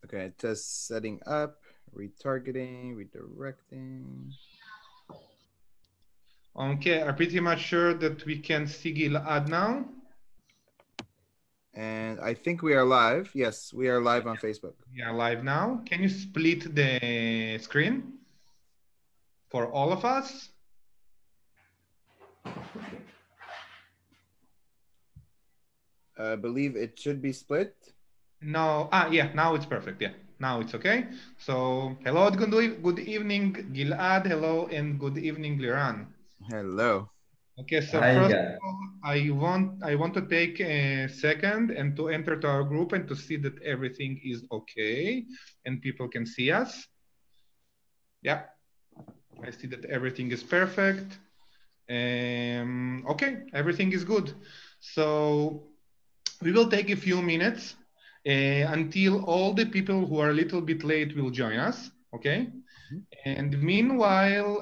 Okay, it says setting up, retargeting, redirecting. Okay, I'm pretty much sure that we can see Gilad now. And I think we are live. Yes, we are live on Facebook. We are live now. Can you split the screen for all of us? I believe it should be split. No, yeah, now it's perfect. Yeah, now it's okay. So, hello, good evening, Gilad. Hello, and good evening, Liran. Hello. Okay, so first of all, I want to take a second and to enter to our group and to see that everything is okay and people can see us. Yeah, I see that everything is perfect. Okay, everything is good. So we will take a few minutes until all the people who are a little bit late will join us, okay? And meanwhile,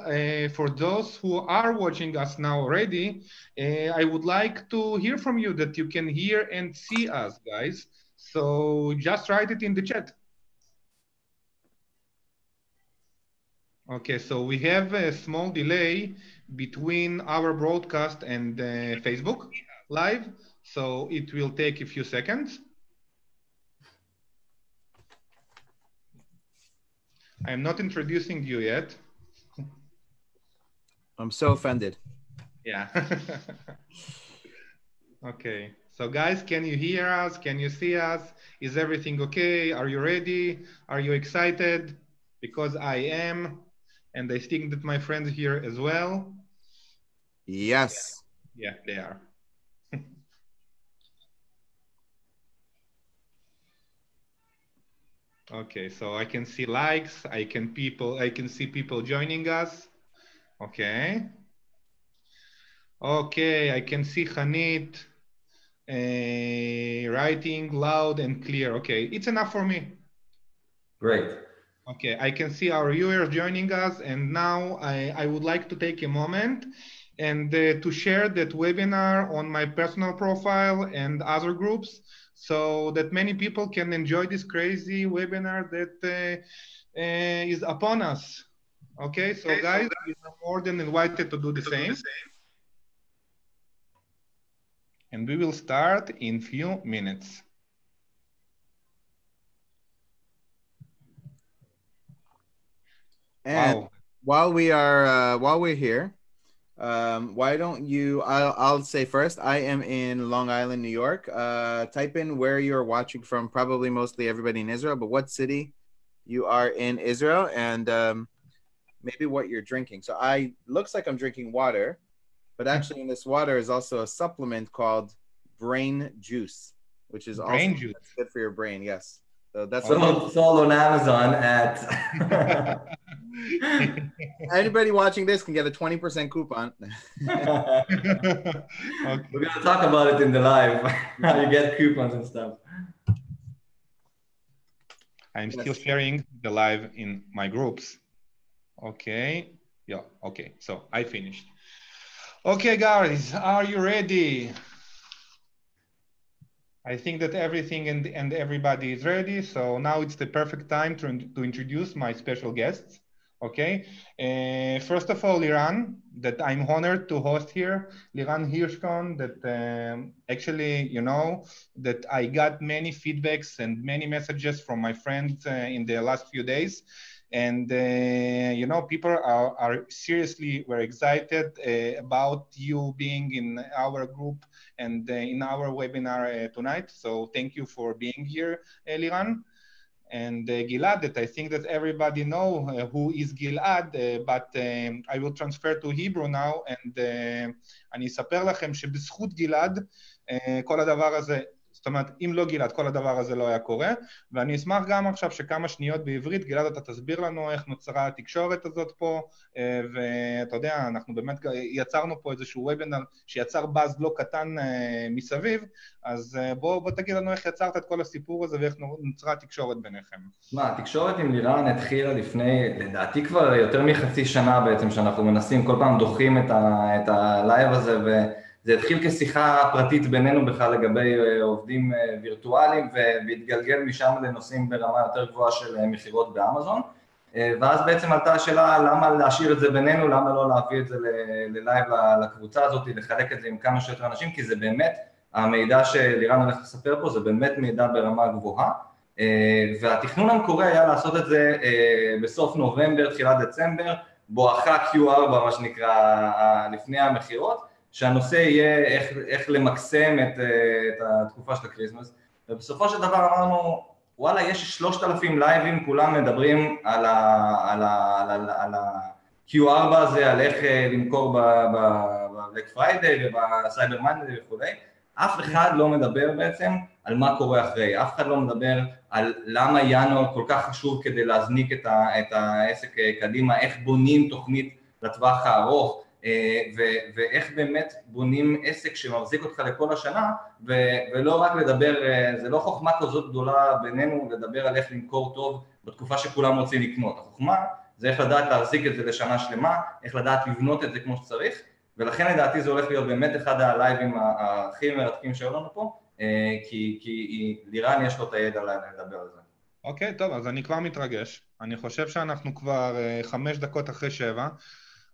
for those who are watching us now already, I would like to hear from you that you can hear and see us, guys. So just write it in the chat. Okay, so we have a small delay between our broadcast and Facebook Live, so it will take a few seconds. I'm not introducing you yet. I'm so offended. Yeah. Okay. So guys, can you hear us? Can you see us? Is everything okay? Are you ready? Are you excited? Because I am, and I think that my friends here as well. Yes. Yeah, they are. Okay, so I can see likes, I can see people joining us. Okay. Okay, I can see Hanit writing loud and clear. Okay, it's enough for me. Great. Okay, I can see our viewers joining us, and now I would like to take a moment and to share that webinar on my personal profile and other groups, so that many people can enjoy this crazy webinar that is upon us. Okay, so guys, you are more than invited to do the same. And we will start in few minutes. And wow. while we're here, why don't you, I'll say first, I am in Long Island, New York. Type in where you're watching from, probably mostly everybody in Israel, but what city you are in Israel, and maybe what you're drinking. So looks like I'm drinking water, but actually in this water is also a supplement called brain juice, which is also good for your brain. Yes. So that's sold on Amazon at anybody watching this can get a 20% coupon. Okay. We're gonna talk about it in the live. How you get coupons and stuff. I'm still sharing the live in my groups. Okay. Yeah. Okay. So I finished. Okay, guys, are you ready? I think that everything and everybody is ready. So now it's the perfect time to introduce my special guests. Okay. First of all, Liran, that I'm honored to host here. Liran Hirschkorn, that actually, you know, that I got many feedbacks and many messages from my friends in the last few days. And, you know, people are seriously very excited about you being in our group and in our webinar tonight. So thank you for being here, Liran. And Gilad, that I think that everybody know who is Gilad, but I will transfer to Hebrew now, and אני אספר לכם שבזכות גלעד, כל הדבר הזה, זאת אומרת, אם לא גלעד, כל הדבר הזה לא היה קורה, ואני אשמח גם עכשיו שכמה שניות בעברית, גלעד, אתה תסביר לנו איך נוצרה התקשורת הזאת פה, ואתה יודע, אנחנו באמת יצרנו פה איזשהו וובינר שיצר באז לא קטן מסביב, אז בוא תגיד לנו איך יצרת את כל הסיפור הזה ואיך נוצרה התקשורת ביניכם. התקשורת עם לירן התחילה לפני, לדעתי כבר יותר מחצי שנה בעצם, שאנחנו מנסים, כל פעם דוחים את הלייב הזה, זה התחיל כשיחה פרטית בינינו בכלל לגבי עובדים וירטואליים, והתגלגל משם לנושאים ברמה יותר גבוהה של מחירות באמזון, ואז בעצם עלתה השאלה למה להשאיר את זה בינינו, למה לא להביא את זה ללייב לקבוצה הזאת, לחלק את זה עם כמה שיותר אנשים, כי זה באמת, המידע שלירן הולך לספר פה, זה באמת מידע ברמה גבוהה, והתכנון המקורי היה לעשות את זה בסוף נובמבר, תחילת דצמבר, בואכה Q4, מה שנקרא, לפני המחירות, שהנושא יהיה איך למקסם את התקופה של הקריסמס, ובסופו של דבר אמרנו, וואלה, יש 3,000 לייבים, כולם מדברים על ה-Q4 הזה, על איך למכור ב-Black Friday ובסייבר מנדי וכו'. אף אחד לא מדבר בעצם על מה קורה אחרי, אף אחד לא מדבר על למה ינואר כל כך חשוב כדי להזניק את העסק קדימה, איך בונים תוכנית לטווח הארוך, ואיך באמת בונים עסק שמחזיק אותך לכל השנה, ולא רק לדבר, זה לא חוכמה כזאת גדולה בינינו לדבר על איך למכור טוב בתקופה שכולם רוצים לקנות. החוכמה זה איך לדעת להחזיק את זה לשנה שלמה, איך לדעת לבנות את זה כמו שצריך, ולכן לדעתי זה הולך להיות באמת אחד הלייבים הכי מרתקים שהיו לנו פה, כי לירן יש לו את הידע לדבר על זה. אוקיי, טוב, אז אני כבר מתרגש. אני חושב שאנחנו כבר 5 דקות אחרי 7.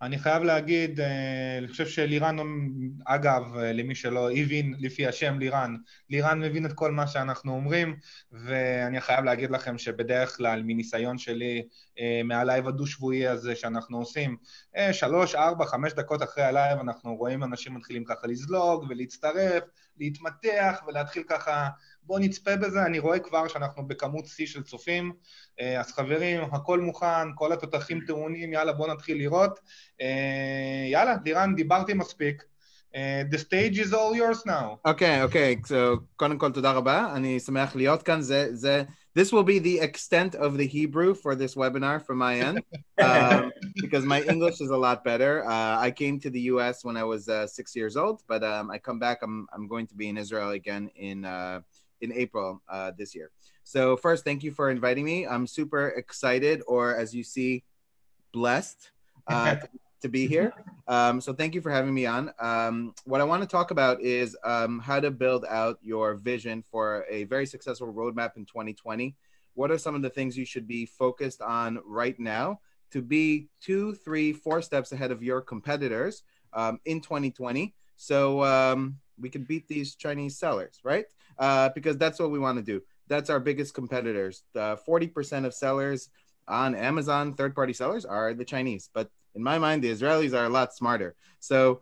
אני חייב להגיד, אני חושב שלירן, אגב, למי שלא הבין לפי השם לירן, לירן מבין את כל מה שאנחנו אומרים, ואני חייב להגיד לכם שבדרך כלל, מניסיון שלי, מהלייב הדו-שבועי הזה שאנחנו עושים, 3, 4, 5 דקות אחרי הלייב, אנחנו רואים אנשים מתחילים ככה לזלוג ולהצטרף, להתמתח ולהתחיל ככה, בואו נצפה בזה, אני רואה כבר שאנחנו בכמות C של צופים, אז חברים, הכל מוכן, כל התותחים טעונים, יאללה בואו נתחיל לראות, יאללה, לירן, דיברתי מספיק, the stage is all yours now. Okay, so קודם כל תודה רבה, אני שמח להיות כאן, this will be the extent of the Hebrew for this webinar from my end, because my English is a lot better. I came to the US when I was 6 years old, but I come back, I'm going to be in Israel again in April this year. So first, thank you for inviting me. I'm super excited, or as you see, blessed to be here. So thank you for having me on. What I want to talk about is how to build out your vision for a very successful roadmap in 2020. What are some of the things you should be focused on right now to be 2, 3, 4 steps ahead of your competitors in 2020? So we can beat these Chinese sellers, right? Because that's what we want to do. That's our biggest competitors. 40% of sellers on Amazon, third-party sellers, are the Chinese. But in my mind, the Israelis are a lot smarter. So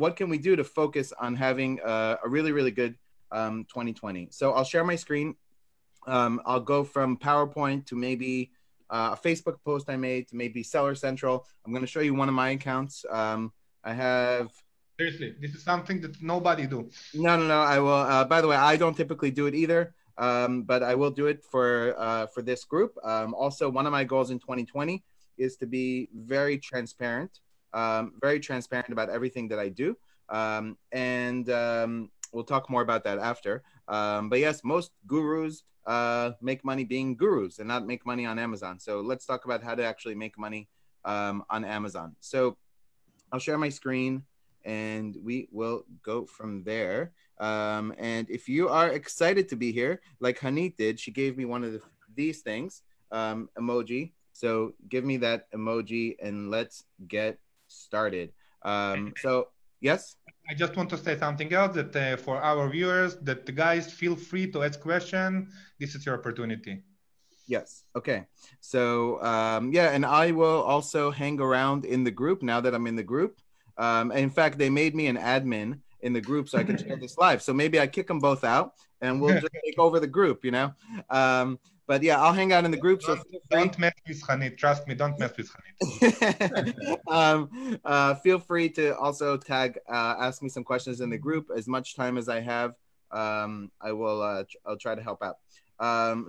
what can we do to focus on having a really, really good 2020? So I'll share my screen. I'll go from PowerPoint to maybe a Facebook post I made to maybe Seller Central. I'm going to show you one of my accounts. I have... Seriously, this is something that nobody do. No, I will. By the way, I don't typically do it either, but I will do it for this group. Also, one of my goals in 2020 is to be very transparent about everything that I do. And we'll talk more about that after. But yes, most gurus make money being gurus and not make money on Amazon. So let's talk about how to actually make money on Amazon. So I'll share my screen and we will go from there. And if you are excited to be here, like Hanit did, she gave me one of these things, emoji. So give me that emoji and let's get started. So yes? I just want to say something else, that for our viewers, that the guys feel free to ask questions. This is your opportunity. Yes. Okay. So yeah, and I will also hang around in the group now that I'm in the group. In fact, they made me an admin in the group so I can share this live. So maybe I kick them both out and we'll just take over the group, you know? But yeah, I'll hang out in the group. Don't mess with Hanit. Trust me, don't mess with Hanit. Feel free to also tag, ask me some questions in the group. As much time as I have, I'll try to help out.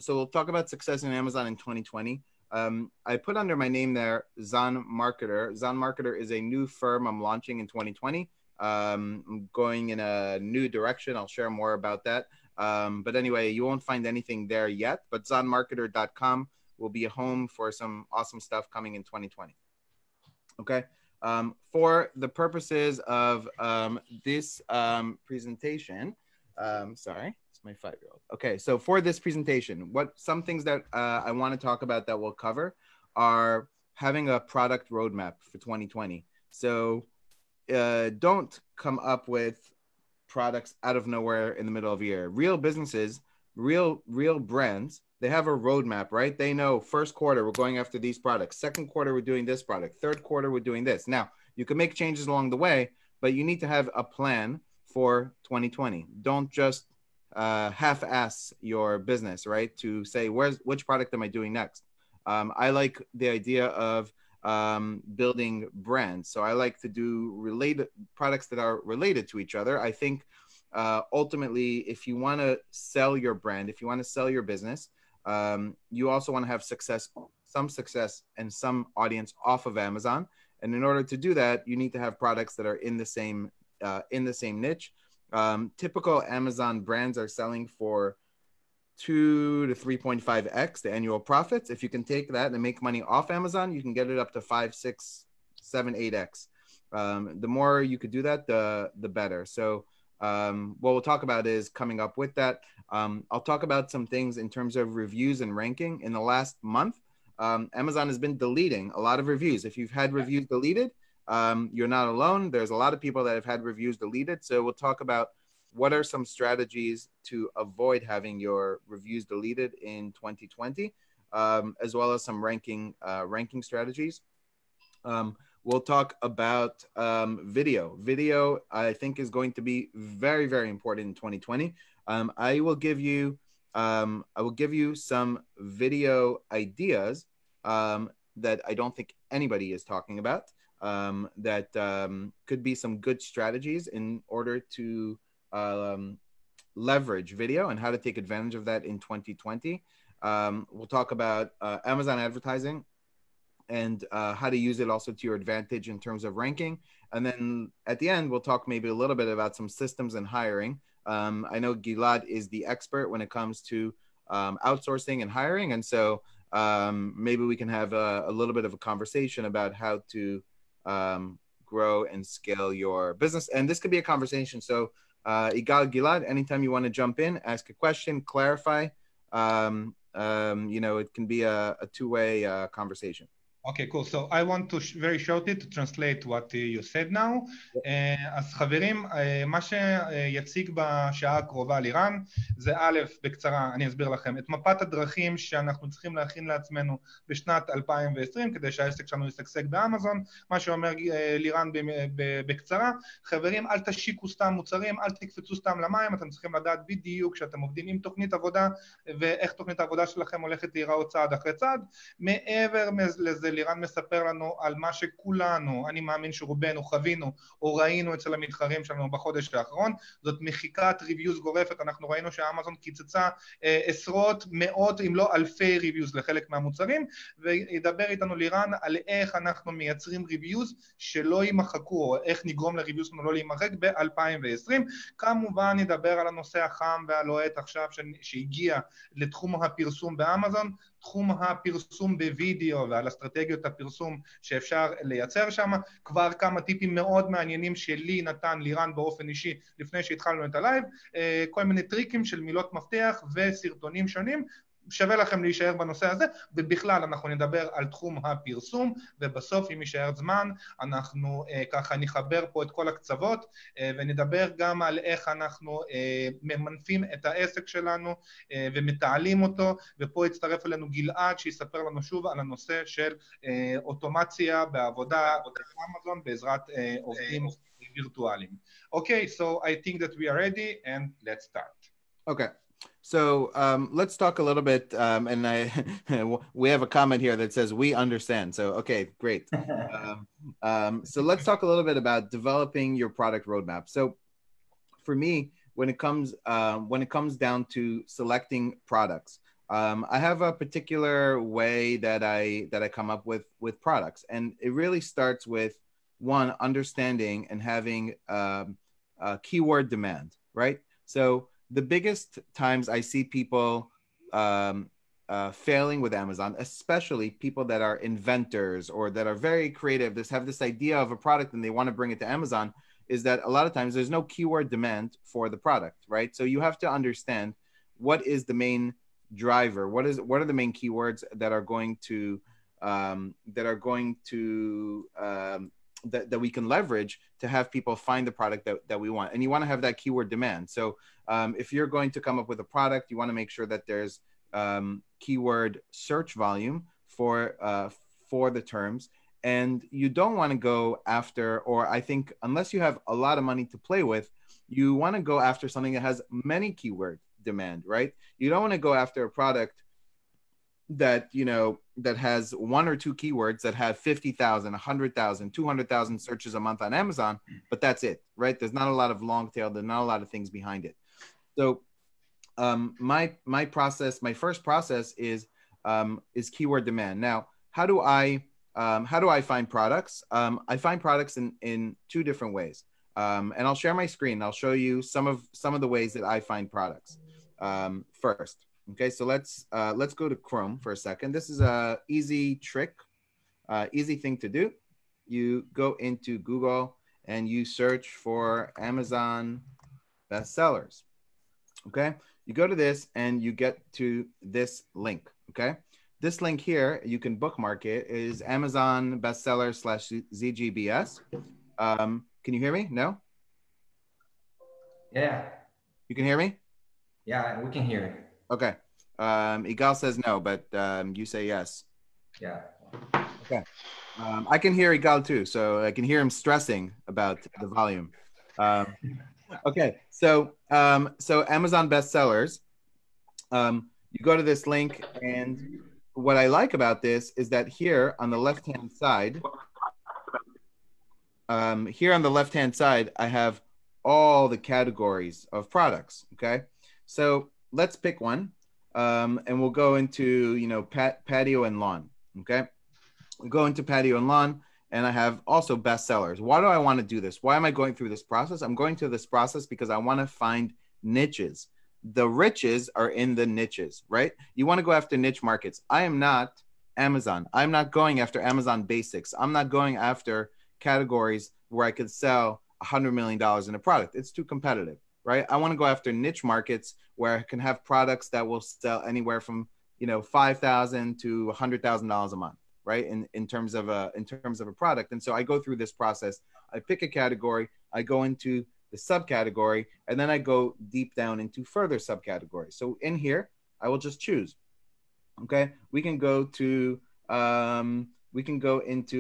So we'll talk about success in Amazon in 2020. I put under my name there, Zon Marketer. Zon Marketer is a new firm I'm launching in 2020. I'm going in a new direction. I'll share more about that. But anyway, you won't find anything there yet, but zonmarketer.com will be a home for some awesome stuff coming in 2020. Okay. For the purposes of this presentation, sorry, it's my 5-year-old. Okay, so for this presentation, some things that I want to talk about that we'll cover are having a product roadmap for 2020. So don't come up with products out of nowhere in the middle of the year. Real businesses, real brands, they have a roadmap, right? They know first quarter, we're going after these products. Second quarter, we're doing this product. Third quarter, we're doing this. Now, you can make changes along the way, but you need to have a plan for 2020. Don't just half-ass your business, right? To say, which product am I doing next? I like the idea of building brands. So I like to do related products that are related to each other. I think ultimately, if you want to sell your brand, if you want to sell your business, you also want to have some success and some audience off of Amazon. And in order to do that, you need to have products that are in the same niche. Typical Amazon brands are selling for 2 to 3.5x the annual profits. If you can take that and make money off Amazon, you can get it up to 5, 6, 7, 8x. The more you could do that, the better. So what we'll talk about is coming up with that. I'll talk about some things in terms of reviews and ranking. In the last month, Amazon has been deleting a lot of reviews. If you've had reviews deleted, you're not alone. There's a lot of people that have had reviews deleted. So we'll talk about what are some strategies to avoid having your reviews deleted in 2020, as well as some ranking strategies. We'll talk about video. Video, I think, is going to be very, very important in 2020. I will give you some video ideas that I don't think anybody is talking about. That could be some good strategies in order to leverage video and how to take advantage of that in 2020. We'll talk about Amazon advertising and how to use it also to your advantage in terms of ranking. And then at the end, we'll talk maybe a little bit about some systems and hiring. I know Gilad is the expert when it comes to outsourcing and hiring. And so maybe we can have a little bit of a conversation about how to grow and scale your business. And this could be a conversation. So Igal, Gilad, anytime you want to jump in, ask a question, clarify, it can be a two-way conversation. Okay, cool. So I want to very shortly to translate what you said now. אז חברים, מה שיציג בשעה הקרובה לירן, זה א', בקצרה, אני אסביר לכם, את מפת הדרכים שאנחנו צריכים להכין לעצמנו בשנת 2020, כדי שהעסק שלנו ישגשג באמזון. מה שאומר לירן בקצרה, חברים, אל תשיקו סתם מוצרים, אל תקפצו סתם למים, אתם צריכים לדעת בדיוק שאתם עובדים עם תוכנית עבודה, ואיך תוכנית העבודה שלכם הולכת להיראות צעד אחרי צעד. מעבר לזה, לירן מספר לנו על מה שכולנו, אני מאמין שרובנו חווינו או ראינו אצל המתחרים שלנו בחודש האחרון, זאת מחיקת ריוויוז גורפת. אנחנו ראינו שאמזון קיצצה עשרות, מאות, אם לא אלפי ריוויוז לחלק מהמוצרים, וידבר איתנו לירן על איך אנחנו מייצרים ריוויוז שלא יימחקו, או איך נגרום לריוויוז לא להימחק ב-2020. כמובן נדבר על הנושא החם והלוהט עכשיו שהגיע לתחום הפרסום באמזון, תחום הפרסום בווידאו ועל אסטרטגיות הפרסום שאפשר לייצר שם. כבר כמה טיפים מאוד מעניינים שלי נתן לירן באופן אישי לפני שהתחלנו את הלייב, כל מיני טריקים של מילות מפתח וסרטונים שונים. שווה לכם להישאר בנושא הזה, ובכלל אנחנו נדבר על תחום הפרסום, ובסוף אם יישאר זמן אנחנו ככה נחבר פה את כל הקצוות, ונדבר גם על איך אנחנו ממנפים את העסק שלנו ומתעלים אותו, ופה יצטרף אלינו גלעד שיספר לנו שוב על הנושא של אוטומציה בעבודה באמזון בעזרת עובדים וירטואליים. Okay, so I think that we are ready and let's start. Okay. So let's talk a little bit, and we have a comment here that says we understand. So okay, great. So let's talk a little bit about developing your product roadmap. So for me, when it comes down to selecting products, I have a particular way that I come up with products, and it really starts with one, understanding and having keyword demand, right? So the biggest times I see people failing with Amazon, especially people that are inventors or that are very creative, have this idea of a product and they want to bring it to Amazon, is that a lot of times there's no keyword demand for the product, right? So you have to understand what is the main driver, what are the main keywords that are going to that we can leverage to have people find the product that we want. And you want to have that keyword demand. So if you're going to come up with a product, you want to make sure that there's keyword search volume for the terms. And you don't want to go after, or I think unless you have a lot of money to play with, you want to go after something that has many keyword demand, right? You don't want to go after a product that, you know, that has one or two keywords that have 50,000, 100,000, 200,000 searches a month on Amazon, but that's it, right? There's not a lot of long tail. There's not a lot of things behind it. So my first process is keyword demand. Now, how do I find products? I find products in two different ways. And I'll share my screen. I'll show you some of the ways that I find products first. Okay, so let's go to Chrome for a second. This is a easy trick, easy thing to do. You go into Google and you search for Amazon bestsellers. Okay, you go to this and you get to this link. Okay, this link here, you can bookmark it, is Amazon bestseller /ZGBS. Can you hear me? No? Yeah. You can hear me? Yeah, we can hear you. Okay. Igal says no, but you say yes. Yeah. Okay. I can hear Igal too, so I can hear him stressing about the volume. Okay, so Amazon bestsellers. You go to this link, and what I like about this is that here on the left-hand side, I have all the categories of products. Okay, so let's pick one, and we'll go into, you know, patio and lawn. Okay, we'll go into patio and lawn, and I have also bestsellers. Why do I want to do this? Why am I going through this process? I'm going through this process because I want to find niches. The riches are in the niches, right? You want to go after niche markets. I am not Amazon. I'm not going after Amazon basics. I'm not going after categories where I could sell $100 million in a product. It's too competitive, right? I want to go after niche markets where I can have products that will sell anywhere from, you know, $5,000 to $100,000 a month, right? In terms of a product. And so I go through this process. I pick a category, I go into the subcategory, and then I go deep down into further subcategories. So in here, I will just choose. Okay, we can go to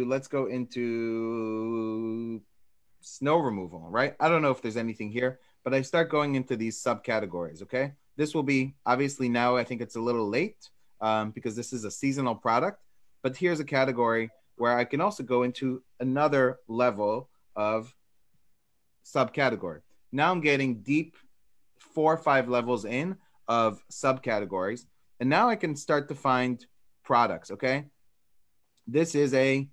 let's go into snow removal, right? I don't know if there's anything here, but I start going into these subcategories. Okay, this will be obviously now, I think it's a little late because this is a seasonal product, but here's a category where I can also go into another level of subcategory. Now I'm getting deep 4 or 5 levels in of subcategories, and now I can start to find products. Okay, this is a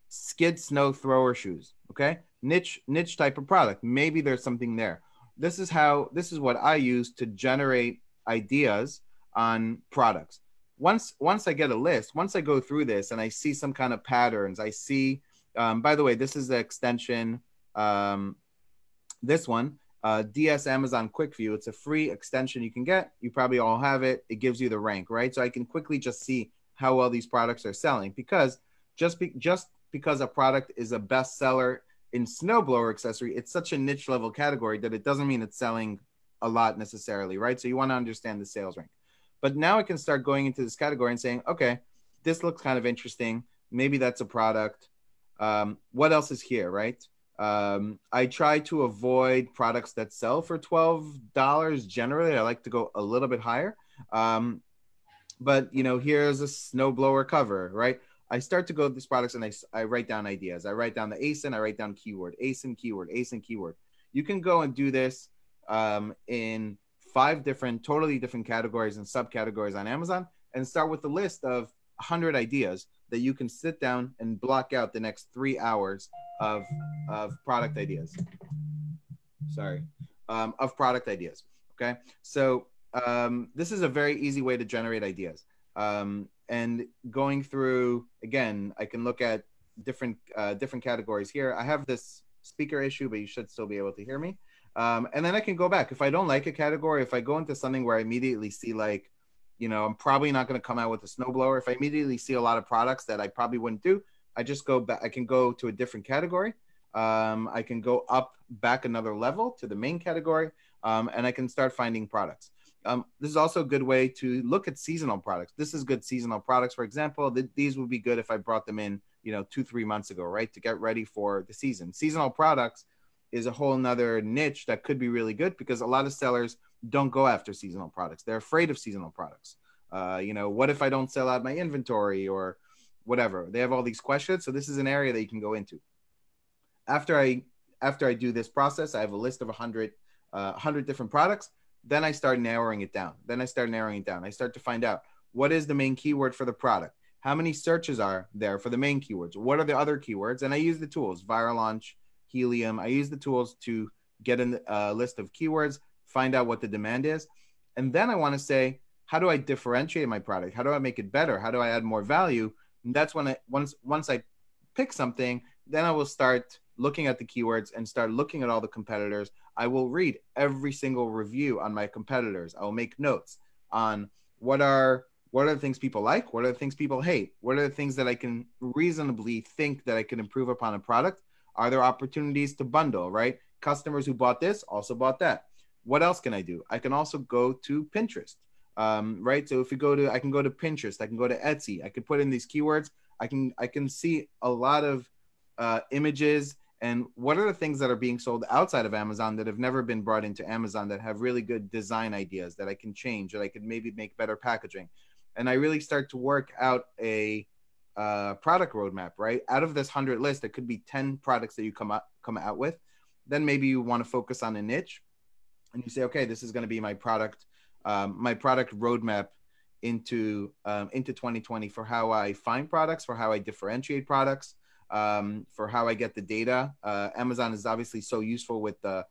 skid snow thrower shoes. Okay, niche type of product. Maybe there's something there. This is what I use to generate ideas on products. Once I get a list, once I go through this and I see some kind of patterns, I see, by the way, this is the extension, this one, DS Amazon Quick View. It's a free extension you can get. You probably all have it. It gives you the rank, right? So I can quickly just see how well these products are selling, because just because a product is a bestseller in snowblower accessory, it's such a niche level category that it doesn't mean it's selling a lot necessarily, right? So you want to understand the sales rank. But now I can start going into this category and saying, okay, this looks kind of interesting. Maybe that's a product. What else is here, right? I try to avoid products that sell for $12. Generally, I like to go a little bit higher. But, you know, here's a snowblower cover, right? I start to go to these products and I write down ideas. I write down the ASIN, I write down keyword, ASIN, keyword, ASIN, keyword. You can go and do this in 5 totally different categories and subcategories on Amazon, and start with a list of 100 ideas that you can sit down and block out the next 3 hours of product ideas. Of product ideas. Okay. So this is a very easy way to generate ideas. And going through, again, I can look at different categories here. I have this speaker issue, but you should still be able to hear me. And then I can go back. If I don't like a category, if I go into something where I immediately see like, you know, I'm probably not going to come out with a snowblower. If I immediately see a lot of products that I probably wouldn't do, I just go back. I can go to a different category. I can go back another level to the main category, and I can start finding products. This is also a good way to look at seasonal products. This is good seasonal products. For example, these would be good if I brought them in, you know, 2-3 months ago, right? To get ready for the season. Seasonal products is a whole nother niche that could be really good because a lot of sellers don't go after seasonal products. They're afraid of seasonal products. You know, what if I don't sell out my inventory or whatever? They have all these questions. So this is an area that you can go into. After I do this process, I have a list of 100 different products. Then I start narrowing it down. I start to find out what is the main keyword for the product. How many searches are there for the main keywords? What are the other keywords? And I use the tools, Viral Launch, Helium. I use the tools to get a list of keywords, find out what the demand is. And then I want to say, how do I differentiate my product? How do I make it better? How do I add more value? And that's when once I pick something, then I will start looking at the keywords and start looking at all the competitors. I will read every single review on my competitors. I will make notes on what are the things people like, what are the things people hate, what are the things that I can reasonably think that I can improve upon a product. Are there opportunities to bundle, right? Customers who bought this also bought that. What else can I do? I can also go to Pinterest, right? So if I can go to Pinterest, I can go to Etsy, I could put in these keywords. I can see a lot of images and what are the things that are being sold outside of Amazon that have never been brought into Amazon that have really good design ideas that I can change, that I could maybe make better packaging. And I really start to work out a product roadmap, right? Out of this 100 list, it could be 10 products that you come out with. Then maybe you want to focus on a niche and you say, okay, this is going to be my product roadmap into 2020 for how I find products, for how I differentiate products, for how I get the data. Amazon is obviously so useful with the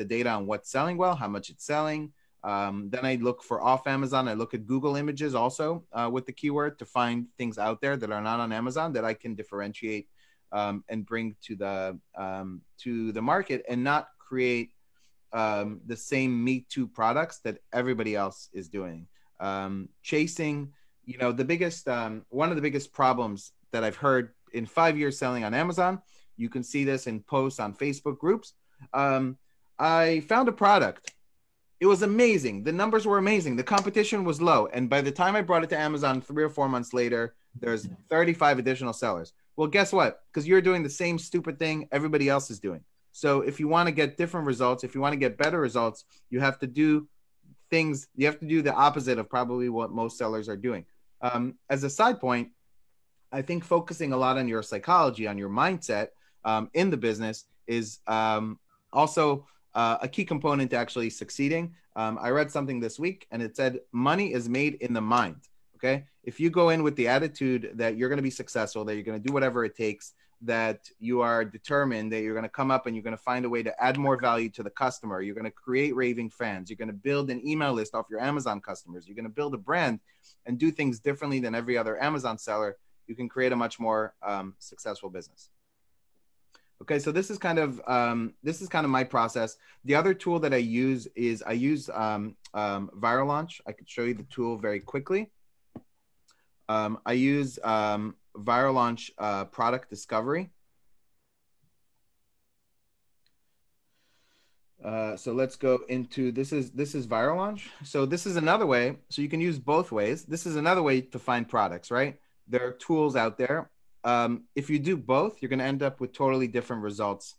data on what's selling well, how much it's selling. Then I look for off Amazon. I look at Google images also with the keyword to find things out there that are not on Amazon that I can differentiate and bring to the market and not create the same Me Too products that everybody else is doing. Chasing, you know, one of the biggest problems that I've heard in 5 years selling on Amazon, you can see this in posts on Facebook groups. I found a product. It was amazing. The numbers were amazing. The competition was low. And by the time I brought it to Amazon 3 or 4 months later, there's 35 additional sellers. Well, guess what? Because you're doing the same stupid thing everybody else is doing. So if you want to get different results, if you want to get better results, you have to do the opposite of probably what most sellers are doing. As a side point, I think focusing a lot on your psychology, on your mindset in the business is also a key component to actually succeeding. I read something this week and it said, money is made in the mind. Okay. If you go in with the attitude that you're going to be successful, that you're going to do whatever it takes, that you are determined, that you're going to come up and you're going to find a way to add more value to the customer. You're going to create raving fans. You're going to build an email list off your Amazon customers. You're going to build a brand and do things differently than every other Amazon seller. You can create a much more successful business. Okay, so this is kind of my process. The other tool that I use is Viral Launch. I could show you the tool very quickly. I use Viral Launch product discovery. So let's go into this is Viral Launch. So this is another way. So you can use both ways. This is another way to find products, right? There are tools out there. If you do both, you're going to end up with totally different results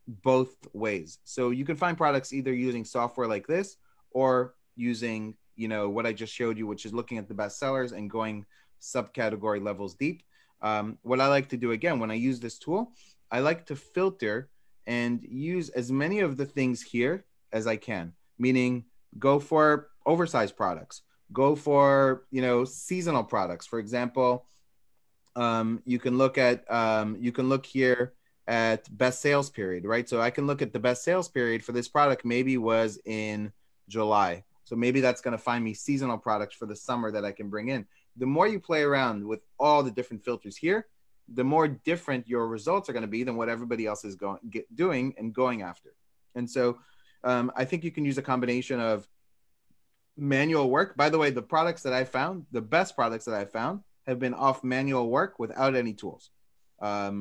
both ways. So you can find products either using software like this or using, you know, what I just showed you, which is looking at the best sellers and going subcategory levels deep. What I like to do, again, when I use this tool, I like to filter and use as many of the things here as I can, meaning go for oversized products, go for, you know, seasonal products. For example, you can look here at best sales period, right? So I can look at the best sales period for this product maybe was in July. So maybe that's going to find me seasonal products for the summer that I can bring in. The more you play around with all the different filters here, the more different your results are going to be than what everybody else is doing and going after. And so I think you can use a combination of manual work. By the way, the products that I found, the best products that I found, have been off manual work without any tools.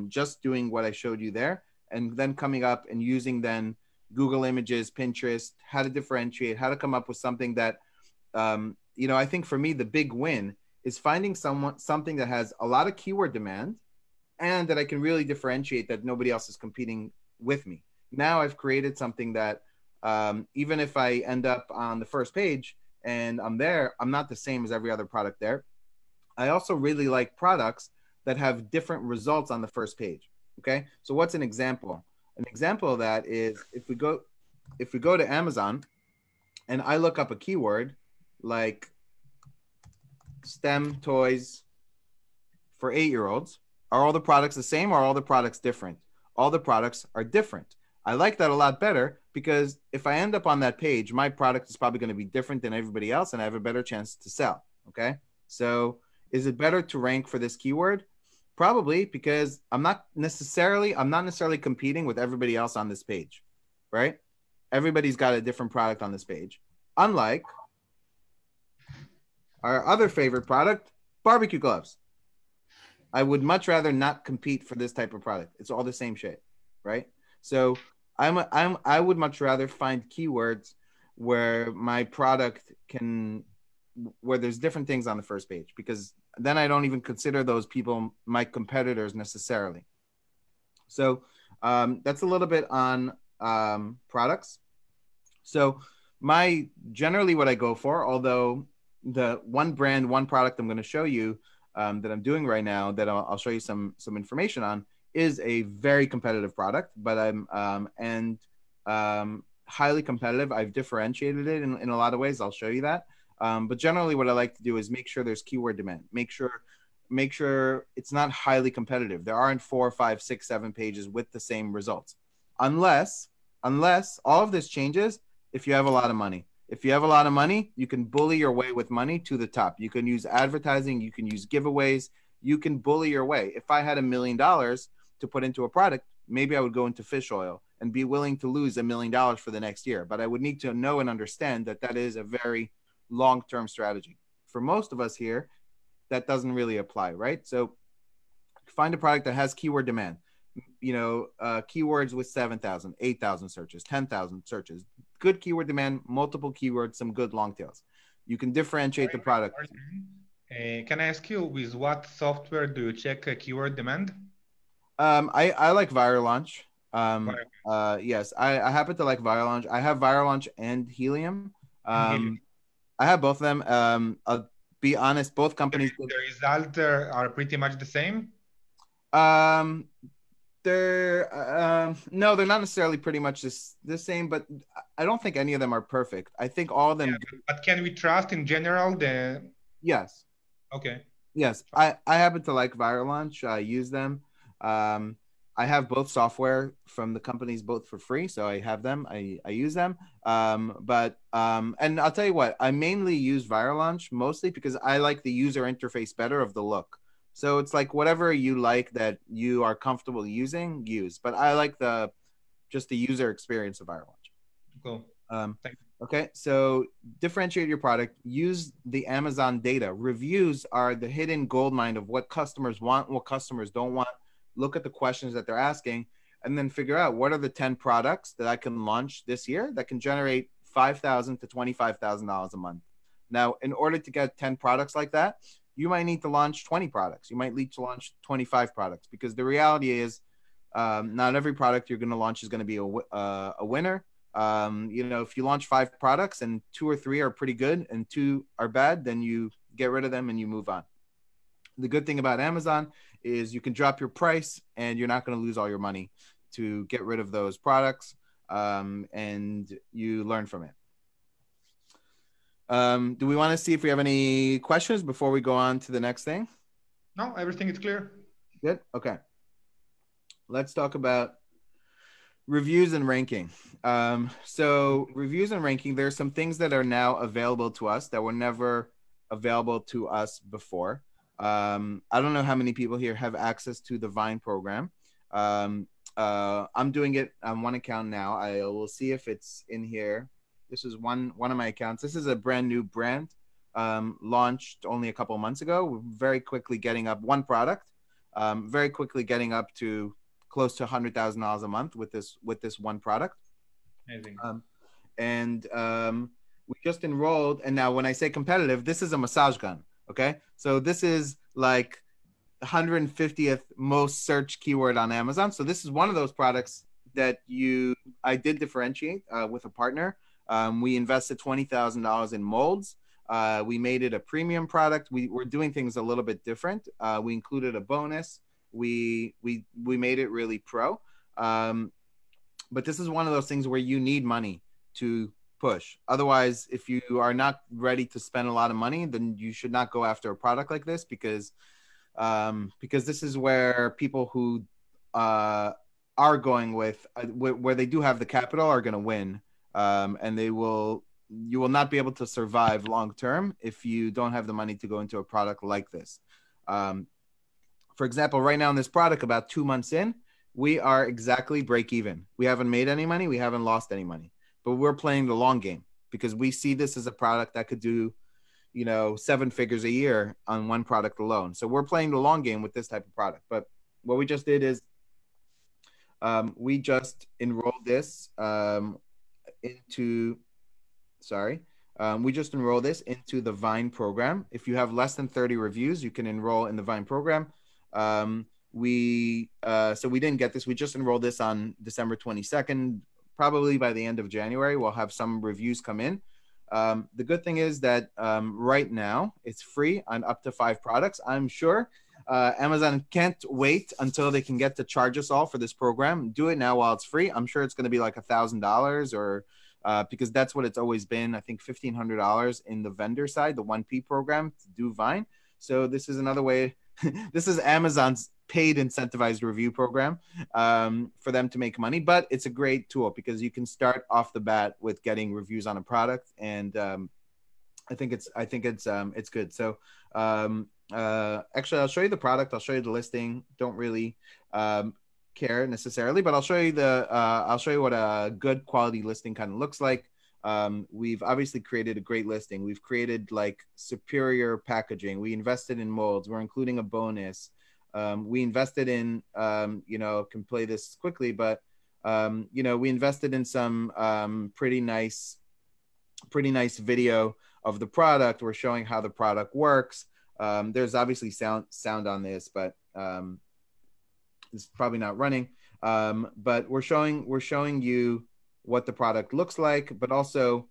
Just doing what I showed you there, and then coming up and using then Google Images, Pinterest, how to differentiate, how to come up with something that, you know, I think for me, the big win is finding something that has a lot of keyword demand and that I can really differentiate, that nobody else is competing with me. Now I've created something that even if I end up on the first page and I'm there, I'm not the same as every other product there. I also really like products that have different results on the first page. Okay, so what's an example? An example of that is if we go to Amazon and I look up a keyword like STEM toys for 8-year-olds, are all the products the same or are all the products different? All the products are different. I like that a lot better because if I end up on that page, my product is probably going to be different than everybody else and I have a better chance to sell. Okay, so is it better to rank for this keyword? Probably, because I'm not necessarily competing with everybody else on this page, right? Everybody's got a different product on this page. Unlike our other favorite product, barbecue gloves. I would much rather not compete for this type of product. It's all the same shit, right? So I would much rather find keywords where my product where there's different things on the first page, because then I don't even consider those people my competitors necessarily. So that's a little bit on products. So generally what I go for, although the one brand, one product I'm going to show you that I'm doing right now that I'll show you some information on is a very competitive product, but I'm highly competitive. I've differentiated it in a lot of ways. I'll show you that. But generally what I like to do is make sure there's keyword demand. Make sure it's not highly competitive. There aren't 4, 5, 6, 7 pages with the same results. Unless all of this changes if you have a lot of money. If you have a lot of money, you can bully your way with money to the top. You can use advertising. You can use giveaways. You can bully your way. If I had $1 million to put into a product, maybe I would go into fish oil and be willing to lose $1 million for the next year. But I would need to know and understand that that is a very long-term strategy. For most of us here, that doesn't really apply, right? So find a product that has keyword demand. You know, keywords with 7,000, 8,000 searches, 10,000 searches. Good keyword demand, multiple keywords, some good long tails. You can differentiate the product. Can I ask you, with what software do you check keyword demand? I like Viral Launch. Yes, I happen to like Viral Launch. I have Viral Launch and Helium. I have both of them. I'll be honest, both companies. The results are pretty much the same? No, they're not necessarily pretty much the same, but I don't think any of them are perfect. I think all of them. Yeah, but can we trust in general the? Yes. Okay. Yes, I happen to like Viral Launch. I use them. I have both software from the companies, both for free, so I have them. I use them. And I'll tell you what, I mainly use Viral Launch mostly because I like the user interface better of the look. So it's like whatever you like that you are comfortable using, use. But I like just the user experience of Viral Launch. Cool. Okay, so differentiate your product. Use the Amazon data. Reviews are the hidden gold mine of what customers want, what customers don't want. Look at the questions that they're asking, and then figure out what are the 10 products that I can launch this year that can generate $5,000 to $25,000 a month. Now, in order to get 10 products like that, you might need to launch 20 products. You might need to launch 25 products because the reality is not every product you're going to launch is going to be a winner. You know, if you launch 5 products and 2 or 3 are pretty good and 2 are bad, then you get rid of them and you move on. The good thing about Amazon is you can drop your price and you're not going to lose all your money to get rid of those products, and you learn from it. Do we want to see if we have any questions before we go on to the next thing? No, everything is clear. Good. Okay. Let's talk about Reviews and ranking. So reviews and ranking, there are some things that are now available to us that were never available to us before. I don't know how many people here have access to the Vine program. I'm doing it on one account now. I will see if it's in here. This is one of my accounts. This is a brand new brand, launched only a couple of months ago. We're very quickly getting up one product, very quickly getting up to close to $100,000 a month with this one product. Amazing. We just enrolled, and now when I say competitive, this is a massage gun. Okay, so this is like 150th most searched keyword on Amazon. So this is one of those products that I did differentiate with a partner. We invested $20,000 in molds. We made it a premium product. We're doing things a little bit different. We included a bonus. We made it really pro. But this is one of those things where you need money to push. Otherwise, if you are not ready to spend a lot of money, then you should not go after a product like this, because this is where people who are going with where they do have the capital are going to win, and you will not be able to survive long term if you don't have the money to go into a product like this. For example, right now in this product, about 2 months in, we are exactly break even. We haven't made any money. We haven't lost any money, but we're playing the long game because we see this as a product that could do, 7 figures a year on one product alone. So we're playing the long game with this type of product. But what we just did is we just enrolled this into the Vine program. If you have less than 30 reviews, you can enroll in the Vine program. So we didn't get this. We just enrolled this on December 22nd. Probably by the end of January, we'll have some reviews come in. The good thing is that right now it's free on up to 5 products. I'm sure Amazon can't wait until they can get to charge us all for this program. Do it now while it's free. I'm sure it's going to be like $1,000 or because that's what it's always been. I think $1,500 in the vendor side, the 1P program to do Vine. So this is another way. This is Amazon's paid incentivized review program for them to make money, but it's a great tool because you can start off the bat with getting reviews on a product, and I think it's good. So actually, I'll show you the product. I'll show you the listing. Don't really care necessarily, but I'll show you what a good quality listing kind of looks like. We've obviously created a great listing. We've created like superior packaging. We invested in molds. We're including a bonus. We invested in, can play this quickly, but, we invested in some pretty nice video of the product. We're showing how the product works. There's obviously sound on this, but it's probably not running. But we're showing you what the product looks like, but also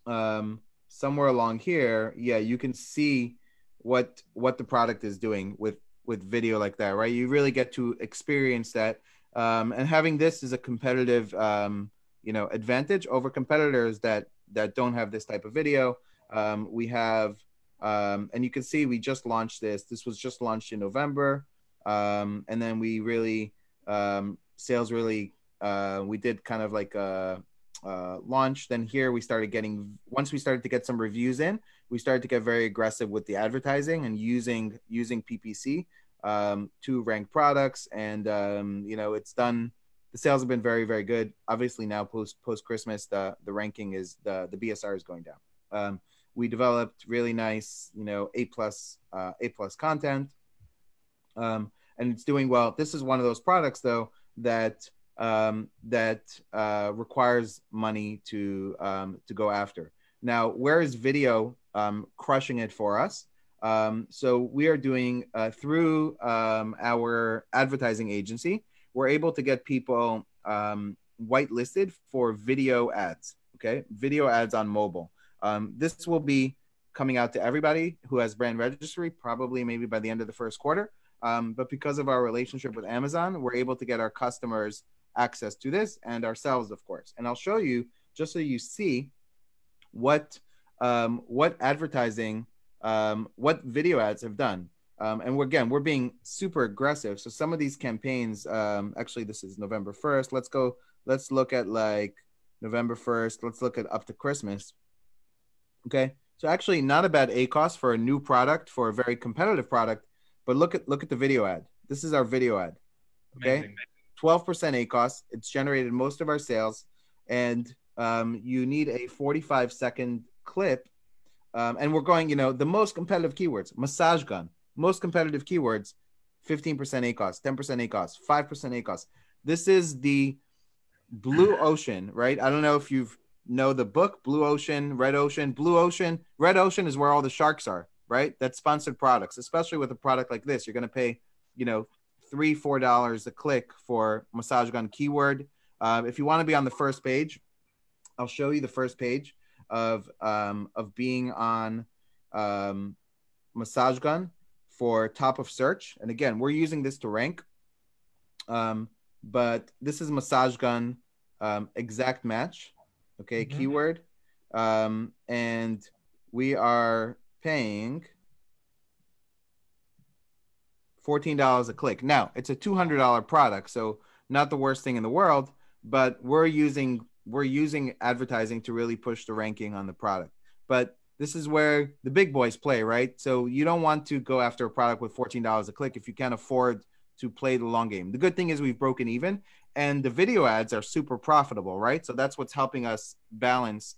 somewhere along here, you can see what the product is doing with video like that, right? You really get to experience that. And having this is a competitive, advantage over competitors that don't have this type of video. We have, and you can see we just launched this. This was just launched in November. And then we really, sales really, we did kind of like a launch. Then here we started once we started to get some reviews in, we started to get very aggressive with the advertising and using PPC to rank products. And, it's done. The sales have been very, very good. Obviously now post Christmas, the ranking is the BSR is going down. We developed really nice, A+ content. And it's doing well. This is one of those products though, that requires money to go after. Now, where is video crushing it for us? So we are doing through our advertising agency, we're able to get people whitelisted for video ads. Okay, video ads on mobile. This will be coming out to everybody who has brand registry, probably maybe by the end of the first quarter. But because of our relationship with Amazon, we're able to get our customers access to this and ourselves, of course. And I'll show you just so you see what advertising, what video ads have done. And we're being super aggressive. So some of these campaigns, actually, this is November 1st. Let's look at like November 1st. Let's look at up to Christmas. Okay. So actually not a bad ACOS for a new product, for a very competitive product, but look at the video ad. This is our video ad. Okay. Amazing. 12% ACOS. It's generated most of our sales, and you need a 45-second clip. And we're going, the most competitive keywords, massage gun, most competitive keywords, 15% ACOS, 10% ACOS, 5% ACOS. This is the blue ocean, right? I don't know if you know the book, Blue Ocean, Red Ocean. Blue Ocean, Red Ocean is where all the sharks are, right? That's sponsored products, especially with a product like this. You're going to pay, $3-4 a click for massage gun keyword. If you want to be on the first page, I'll show you the first page of being on massage gun for top of search. And again, we're using this to rank, but this is massage gun exact match, okay, keyword, and we are paying $14 a click. Now, it's a $200 product, so not the worst thing in the world, but we're using advertising to really push the ranking on the product. But this is where the big boys play, right? So you don't want to go after a product with $14 a click if you can't afford to play the long game. The good thing is we've broken even, and the video ads are super profitable, right? So that's what's helping us balance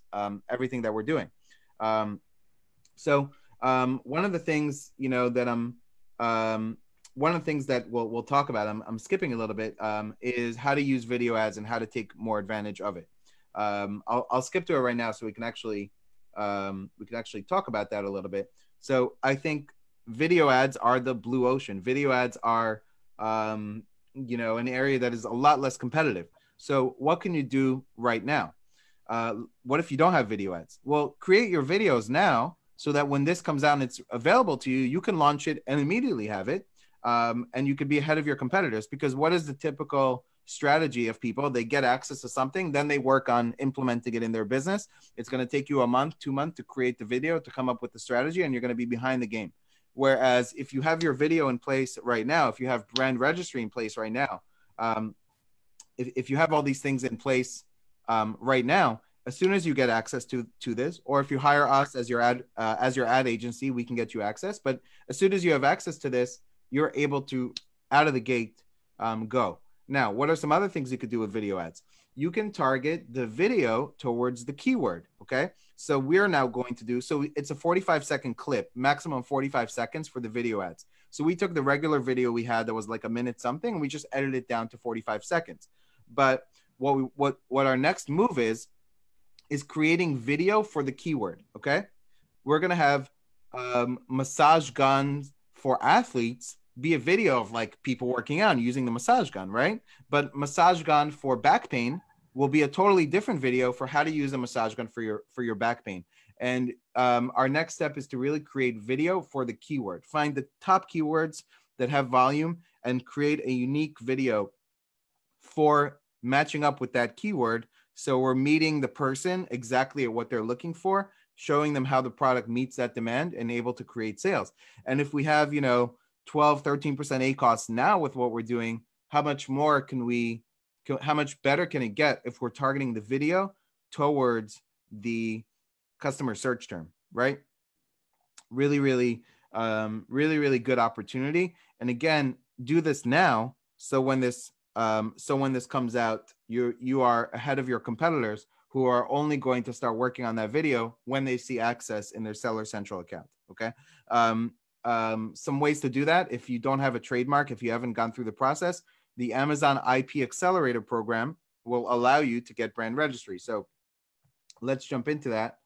everything that we're doing. So one of the things, one of the things that we'll talk about, I'm skipping a little bit, is how to use video ads and how to take more advantage of it. I'll skip to it right now so we can actually talk about that a little bit. So I think video ads are the blue ocean. Video ads are, an area that is a lot less competitive. So what can you do right now? What if you don't have video ads? Well, create your videos now so that when this comes out and it's available to you, you can launch it and immediately have it. And you could be ahead of your competitors, because what is the typical strategy of people? They get access to something, then they work on implementing it in their business. It's going to take you a month, 2 months to create the video, to come up with the strategy, and you're going to be behind the game. Whereas if you have your video in place right now, if you have brand registry in place right now, if you have all these things in place right now, as soon as you get access to this, or if you hire us as your ad agency, we can get you access. But as soon as you have access to this, you're able to, out of the gate, go. Now, what are some other things you could do with video ads? You can target the video towards the keyword, okay? So we're now going to do, so it's a 45-second clip, maximum 45 seconds for the video ads. So we took the regular video we had that was like a minute something, and we just edited it down to 45 seconds. But what our next move is creating video for the keyword, okay? We're going to have massage guns for athletes be a video of like people working out and using the massage gun, right? But massage gun for back pain will be a totally different video for how to use a massage gun for your back pain. And our next step is to really create video for the keyword. Find the top keywords that have volume and create a unique video for matching up with that keyword. So we're meeting the person exactly at what they're looking for, showing them how the product meets that demand and able to create sales. And if we have, 12, 13% ACOS now with what we're doing, how much better can it get if we're targeting the video towards the customer search term, right? Really, really good opportunity. And again, do this now. So when this comes out, you are ahead of your competitors who are only going to start working on that video when they see access in their Seller Central account. Okay. Some ways to do that. If you don't have a trademark, if you haven't gone through the process, the Amazon IP Accelerator program will allow you to get brand registry. So let's jump into that.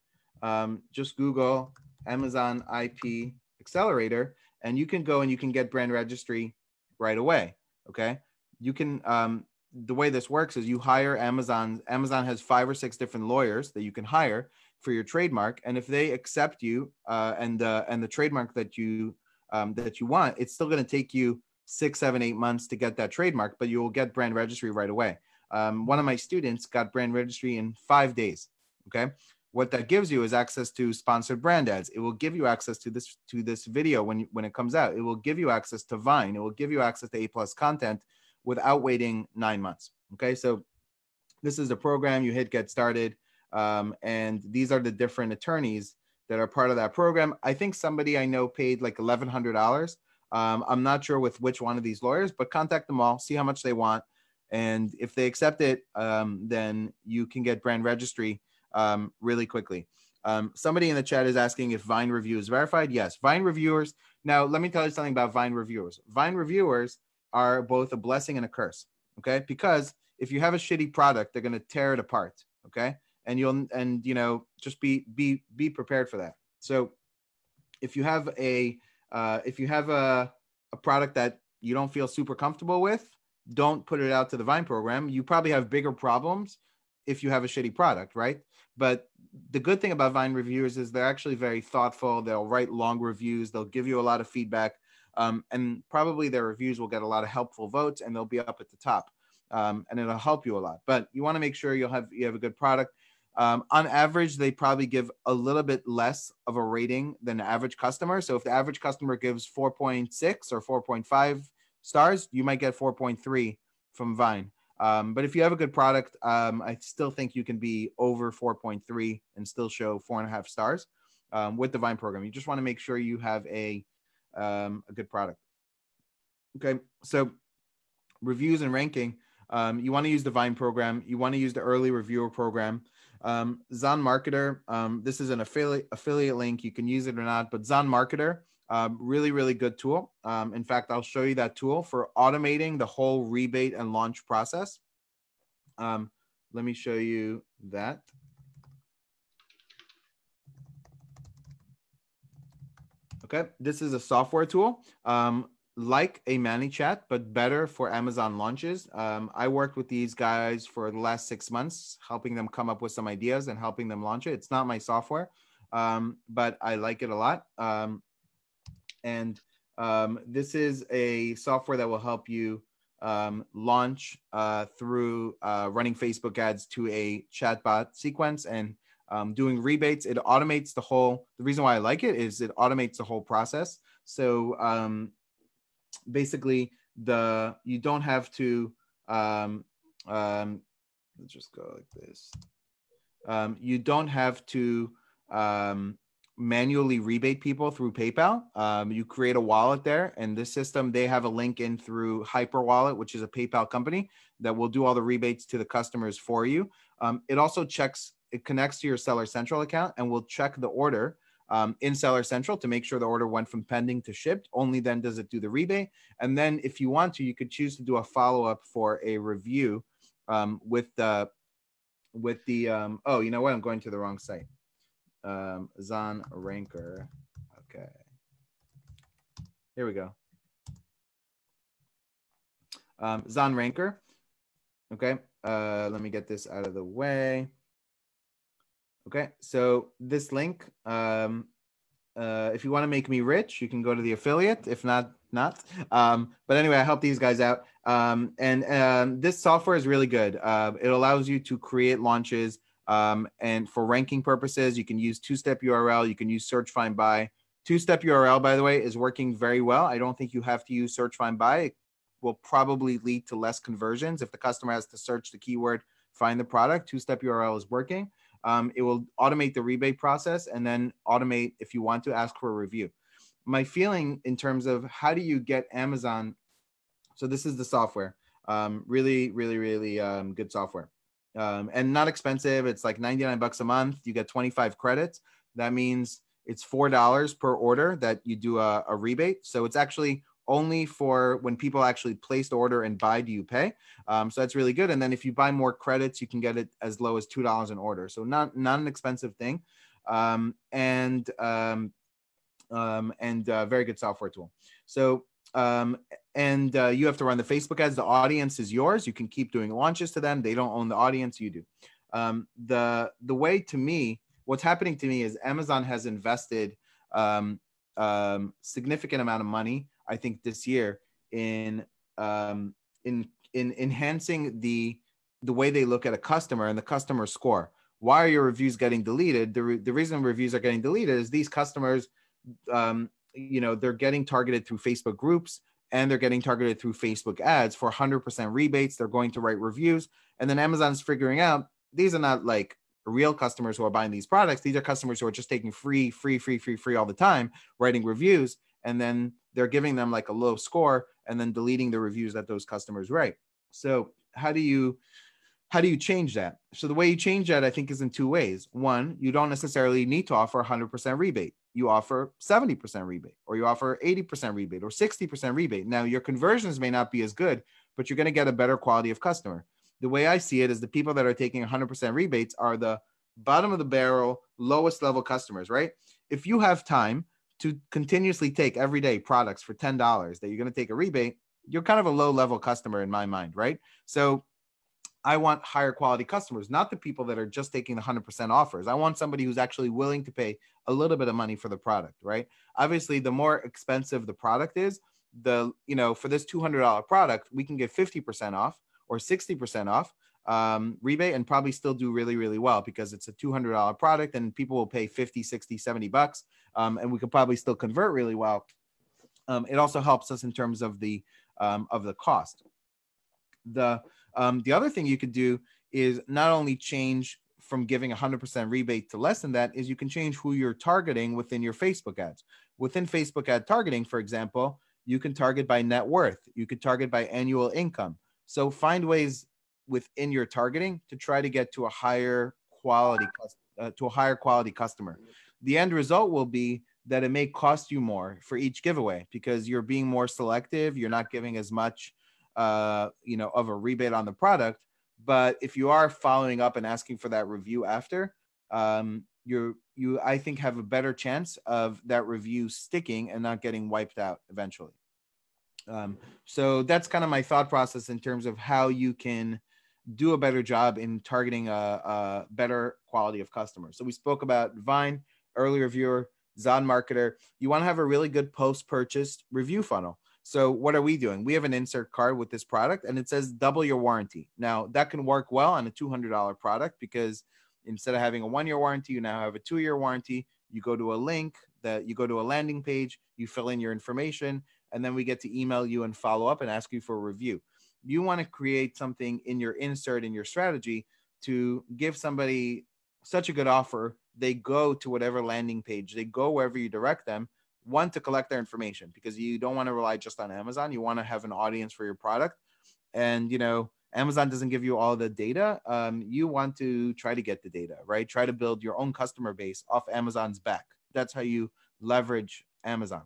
Just Google Amazon IP Accelerator, and you can go and you can get brand registry right away. Okay. You can, the way this works is you hire Amazon. Amazon has 5 or 6 different lawyers that you can hire for your trademark, and if they accept you and the trademark that you want, it's still going to take you 6, 7, 8 months to get that trademark, but you will get brand registry right away. One of my students got brand registry in 5 days. Okay, what that gives you is access to sponsored brand ads. It will give you access to this video when it comes out. It will give you access to Vine. It will give you access to A+ content without waiting 9 months. Okay, so this is the program. You hit get started, and these are the different attorneys that are part of that program. I think somebody I know paid like $1,100. I'm not sure with which one of these lawyers, but contact them all, see how much they want. And if they accept it, then you can get brand registry really quickly. Somebody in the chat is asking if Vine review is verified. Yes, Vine reviewers. Now, let me tell you something about Vine reviewers. Vine reviewers are both a blessing and a curse, okay? Because if you have a shitty product, they're going to tear it apart, okay? And you know, just be prepared for that. So if you have a product that you don't feel super comfortable with, don't put it out to the Vine program. You probably have bigger problems if you have a shitty product, right? But the good thing about Vine reviewers is they're actually very thoughtful. They'll write long reviews. They'll give you a lot of feedback. And probably their reviews will get a lot of helpful votes, and they'll be up at the top. And it'll help you a lot. But you want to make sure you have a good product. On average, they probably give a little bit less of a rating than the average customer. So if the average customer gives 4.6 or 4.5 stars, you might get 4.3 from Vine. But if you have a good product, I still think you can be over 4.3 and still show 4.5 stars with the Vine program. You just want to make sure you have a good product. Okay, so reviews and ranking. You want to use the Vine program. You want to use the early reviewer program. Zon Marketer, this is an affiliate link. You can use it or not, but Zon Marketer, really, really good tool. In fact, I'll show you that tool for automating the whole rebate and launch process. Let me show you that. Okay, this is a software tool. Like a ManyChat, but better for Amazon launches. I worked with these guys for the last 6 months, helping them come up with some ideas and helping them launch it. It's not my software, but I like it a lot. This is a software that will help you launch through running Facebook ads to a chatbot sequence and doing rebates. It automates the reason why I like it is it automates the whole process. So basically you don't have to let's just go like this. You don't have to manually rebate people through PayPal. You create a wallet there, and this system, they have a link in through Hyper Wallet, which is a PayPal company that will do all the rebates to the customers for you. It also connects to your Seller Central account and will check the order in Seller Central to make sure the order went from pending to shipped. Only then does it do the rebate. And then if you want to, you could choose to do a follow-up for a review with the oh, you know what? I'm going to the wrong site. Zon Ranker. Okay. Here we go. Zon Ranker. Okay. Let me get this out of the way. Okay, so this link, if you want to make me rich, you can go to the affiliate. If not, not. But anyway, I help these guys out. This software is really good. It allows you to create launches. And for ranking purposes, you can use two-step URL. You can use search, find, buy. Two-step URL, by the way, is working very well. I don't think you have to use search, find, buy. It will probably lead to less conversions. If the customer has to search the keyword, find the product, two-step URL is working. It will automate the rebate process and then automate, if you want to, ask for a review. My feeling in terms of how do you get Amazon, so this is the software, really, really, really good software. And not expensive. It's like 99 bucks a month. You get 25 credits. That means it's $4 per order that you do a rebate. So it's actually only for when people actually place the order and buy, do you pay? So that's really good. And then if you buy more credits, you can get it as low as $2 an order. So not an expensive thing. Very good software tool. So, you have to run the Facebook ads. The audience is yours. You can keep doing launches to them. They don't own the audience, you do. The way to me, what's happening to me is Amazon has invested significant amount of money, I think, this year in enhancing the way they look at a customer and the customer score. why are your reviews getting deleted? The reason reviews are getting deleted is these customers, you know, they're getting targeted through Facebook groups, and they're getting targeted through Facebook ads for 100% rebates. They're going to write reviews. And then Amazon's figuring out these are not like real customers who are buying these products. These are customers who are just taking free all the time, writing reviews. And then they're giving them like a low score and then deleting the reviews that those customers write. So how do you change that? So the way you change that, I think, is in two ways. One, you don't necessarily need to offer 100% rebate. You offer 70% rebate, or you offer 80% rebate, or 60% rebate. Now, your conversions may not be as good, but you're going to get a better quality of customer. The way I see it is the people that are taking 100% rebates are the bottom of the barrel, lowest level customers, right? If you have time to continuously take everyday products for $10 that you're going to take a rebate, you're kind of a low level customer in my mind, right? So I want higher quality customers, not the people that are just taking the 100% offers. I want somebody who's actually willing to pay a little bit of money for the product, right? Obviously, the more expensive the product is, for this $200 product, we can get 50% off or 60% off rebate and probably still do really, really well because it's a $200 product and people will pay 50, 60, 70 bucks. And we could probably still convert really well. It also helps us in terms of the cost. The other thing you could do is not only change from giving 100% rebate to less than that, is you can change who you're targeting within your Facebook ads. Within Facebook ad targeting, for example, you can target by net worth. You could target by annual income. So find ways within your targeting to try to get to a higher quality customer. The end result will be that it may cost you more for each giveaway because you're being more selective. You're not giving as much of a rebate on the product. But if you are following up and asking for that review after, you I think have a better chance of that review sticking and not getting wiped out eventually. So that's kind of my thought process in terms of how you can do a better job in targeting a better quality of customers. So we spoke about Vine, early reviewer, Zon Marketer. You want to have a really good post-purchase review funnel. So what are we doing? We have an insert card with this product and it says double your warranty. Now that can work well on a $200 product because instead of having a 1-year warranty, you now have a 2-year warranty. You go to a link you go to a landing page, you fill in your information, and then we get to email you and follow up and ask you for a review. You want to create something in your insert, in your strategy to give somebody such a good offer. They go to whatever landing page, they go wherever you direct them. One, to collect their information because you don't want to rely just on Amazon. You want to have an audience for your product. And, Amazon doesn't give you all the data. You want to try to get the data, right? Try to build your own customer base off Amazon's back. That's how you leverage Amazon.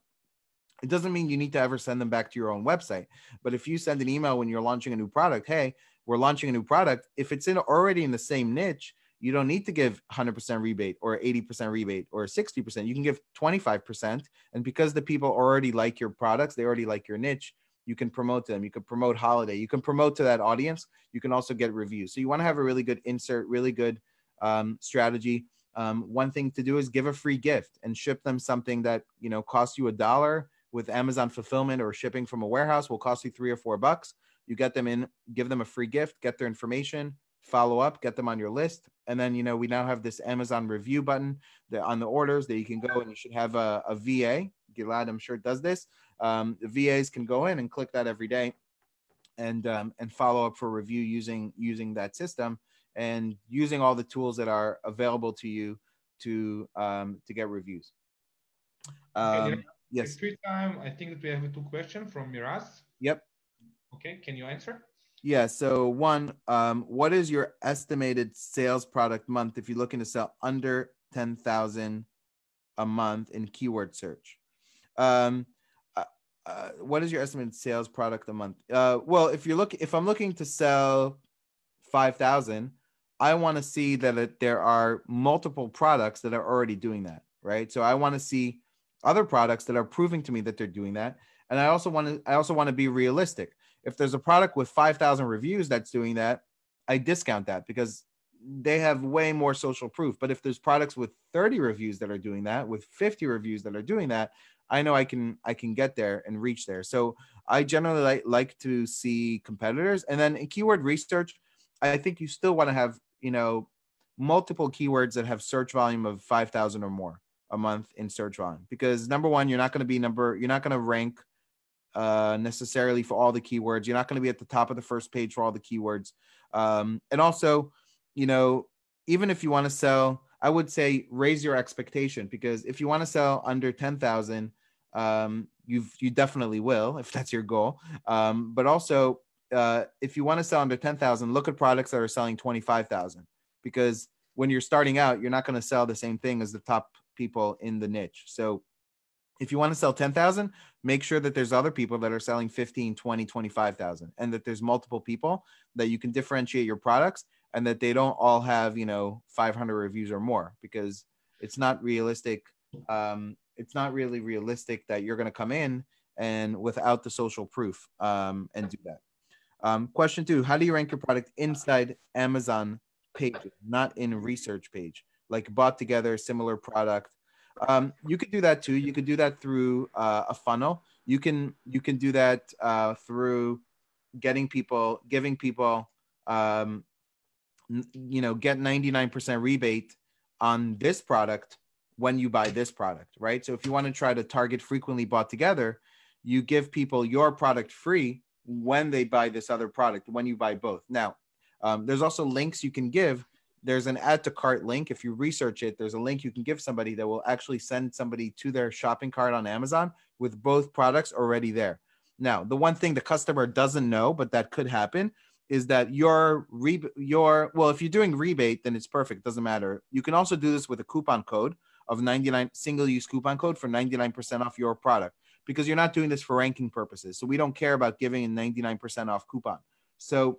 It doesn't mean you need to ever send them back to your own website. But if you send an email when you're launching a new product, hey, we're launching a new product. If it's already in the same niche, you don't need to give 100% rebate or 80% rebate or 60%. You can give 25%. And because the people already like your products, they already like your niche, you can promote them. You can promote holiday. You can promote to that audience. You can also get reviews. So you want to have a really good insert, really good strategy. One thing to do is give a free gift and ship them something that, costs you $1 with Amazon fulfillment or shipping from a warehouse will cost you $3 or $4. You get them in, give them a free gift, get their information, follow up, get them on your list. And then, we now have this Amazon review button on the orders that you can go and you should have a VA. Gilad, I'm sure, does this. The VAs can go in and click that every day and follow up for review using that system and using all the tools that are available to you to get reviews. Yes. Free time. I think that we have 2 questions from Miraz. Yep. Okay. Can you answer? Yeah. So one, what is your estimated sales product month if you're looking to sell under 10,000 a month in keyword search? What is your estimated sales product a month? Well, if I'm looking to sell 5,000, I want to see that there are multiple products that are already doing that, right? So I want to see other products that are proving to me that they're doing that. And I also want to be realistic. If there's a product with 5,000 reviews that's doing that, I discount that because they have way more social proof. But if there's products with 30 reviews that are doing that, with 50 reviews that are doing that, I know I can get there and reach there. So I generally like to see competitors. And then in keyword research, I think you still want to have, multiple keywords that have search volume of 5,000 or more a month in search volume. Because number one, you're not going to rank necessarily for all the keywords. You're not going to be at the top of the first page for all the keywords. And also, you know, even if you want to sell, I would say raise your expectation, because if you want to sell under 10,000, you definitely will, if that's your goal. But also, if you want to sell under 10,000, look at products that are selling 25,000, because when you're starting out, you're not going to sell the same thing as the top people in the niche. So if you want to sell 10,000, make sure that there's other people that are selling 15, 20, 25,000, and that there's multiple people that you can differentiate your products, and that they don't all have, you know, 500 reviews or more, because it's not realistic. It's not really realistic that you're going to come in and without the social proof and do that. Question 2, how do you rank your product inside Amazon pages, not in research page, like bought together, similar product? You could do that too. You could do that through a funnel. You can do that through giving people, you know, get 99% rebate on this product when you buy this product, right? So if you want to try to target frequently bought together, you give people your product free when they buy this other product, when you buy both. Now, there's also links you can give. There's an add to cart link. If you research it, there's a link you can give somebody that will actually send somebody to their shopping cart on Amazon with both products already there. Now, the one thing the customer doesn't know, but that could happen, is that well, if you're doing rebate, then it's perfect. Doesn't matter. You can also do this with a coupon code of 99, single-use coupon code for 99% off your product, because you're not doing this for ranking purposes. So we don't care about giving a 99% off coupon. So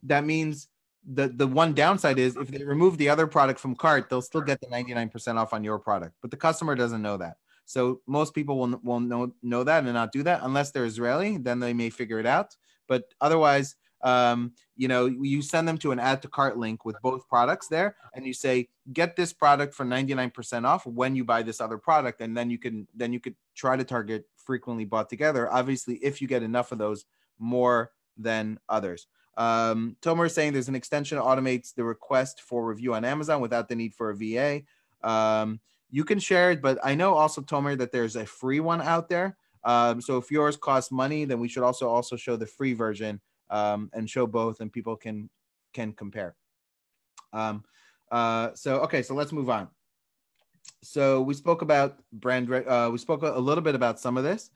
that means the one downside is if they remove the other product from cart, they'll still get the 99% off on your product, but the customer doesn't know that. So most people will know that and not do that unless they're Israeli. Then they may figure it out. But otherwise, you know, you send them to an add to cart link with both products there, and you say, get this product for 99% off when you buy this other product. And then you could try to target frequently bought together. Obviously, if you get enough of those, more than others. Tomer is saying there's an extension that automates the request for review on Amazon without the need for a VA. You can share it, but I know also, Tomer, that there's a free one out there. So if yours costs money, then we should also show the free version and show both, and people can compare. So let's move on. So we spoke about we spoke a little bit about some of this.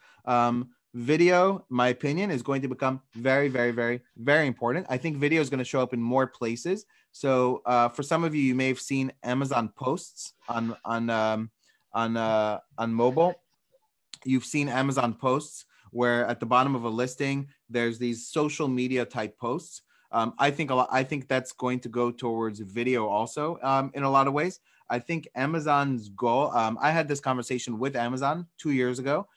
Video, my opinion, is going to become very, very, very, very important. I think video is going to show up in more places. So for some of you, you may have seen Amazon posts on mobile. You've seen Amazon posts where at the bottom of a listing, there's these social media type posts. I think that's going to go towards video also in a lot of ways. I think Amazon's goal, I had this conversation with Amazon 2 years ago,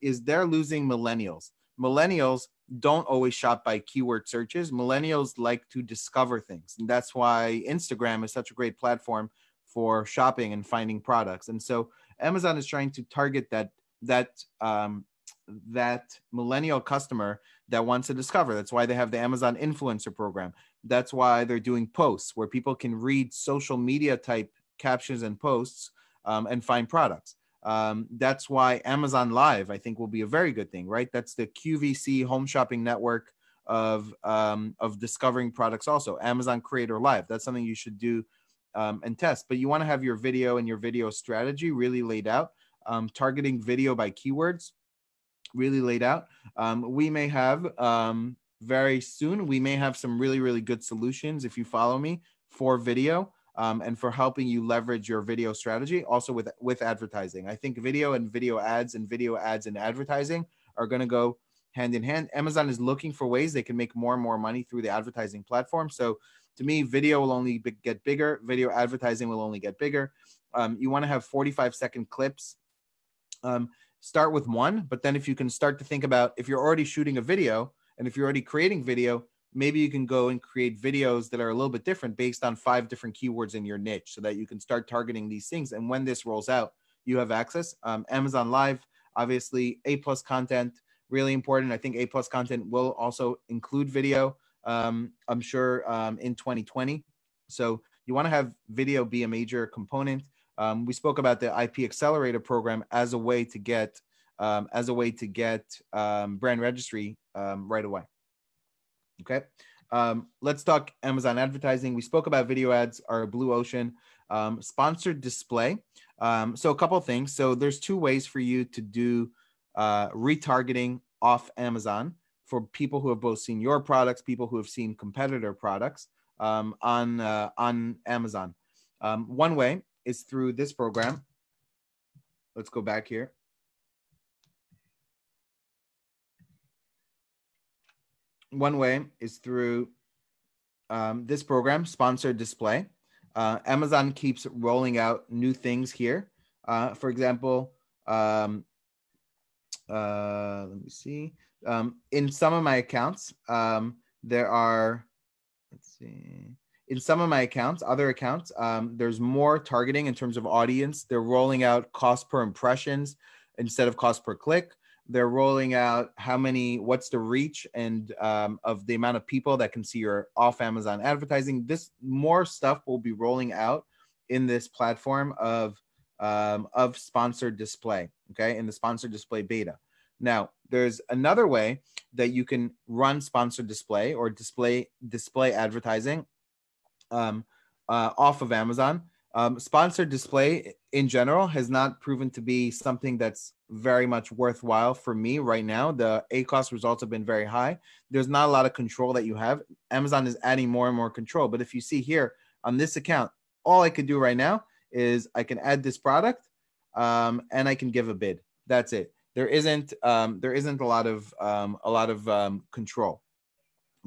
is they're losing millennials. Millennials don't always shop by keyword searches. Millennials like to discover things. And that's why Instagram is such a great platform for shopping and finding products. And so Amazon is trying to target that millennial customer that wants to discover. That's why they have the Amazon influencer program. That's why they're doing posts where people can read social media type captions and posts and find products. That's why Amazon Live, I think, will be a very good thing, right? That's the QVC home shopping network of discovering products also. Amazon Creator Live, that's something you should do and test. But you want to have your video and your video strategy really laid out, targeting video by keywords really laid out. We may have very soon, we may have some really, really good solutions, if you follow me, for video. And for helping you leverage your video strategy, also with advertising. I think video and video ads and advertising are going to go hand in hand. Amazon is looking for ways they can make more and more money through the advertising platform. So to me, video will only get bigger. Video advertising will only get bigger. You want to have 45-second clips. Start with one, but then if you can start to think about, if you're already shooting a video and if you're already creating video, maybe you can go and create videos that are a little bit different based on 5 different keywords in your niche so that you can start targeting these things. And when this rolls out, you have access. Amazon Live, obviously, A+ content, really important. I think A+ content will also include video, I'm sure, in 2020. So you want to have video be a major component. We spoke about the IP Accelerator program as a way to get brand registry right away. Okay. Let's talk Amazon advertising. We spoke about video ads are a blue ocean. Sponsored display. So a couple of things. So there's two ways for you to do retargeting off Amazon for people who have both seen your products, people who have seen competitor products on Amazon. One way is through this program. Let's go back here. One way is through this program, Sponsored Display. Amazon keeps rolling out new things here. For example, let me see. In some of my accounts, there are, let's see. In some of my accounts, other accounts, there's more targeting in terms of audience. They're rolling out cost per impressions instead of cost per click. They're rolling out what's the reach and of the amount of people that can see your off Amazon advertising. This more stuff will be rolling out in this platform of sponsored display, okay, in the sponsored display beta. Now, there's another way that you can run sponsored display or display advertising off of Amazon. Sponsored display in general has not proven to be something that's very much worthwhile for me right now. The ACoS results have been very high. There's not a lot of control that you have. Amazon is adding more and more control. But if you see here on this account, all I could do right now is I can add this product and I can give a bid. That's it. There isn't a lot of control.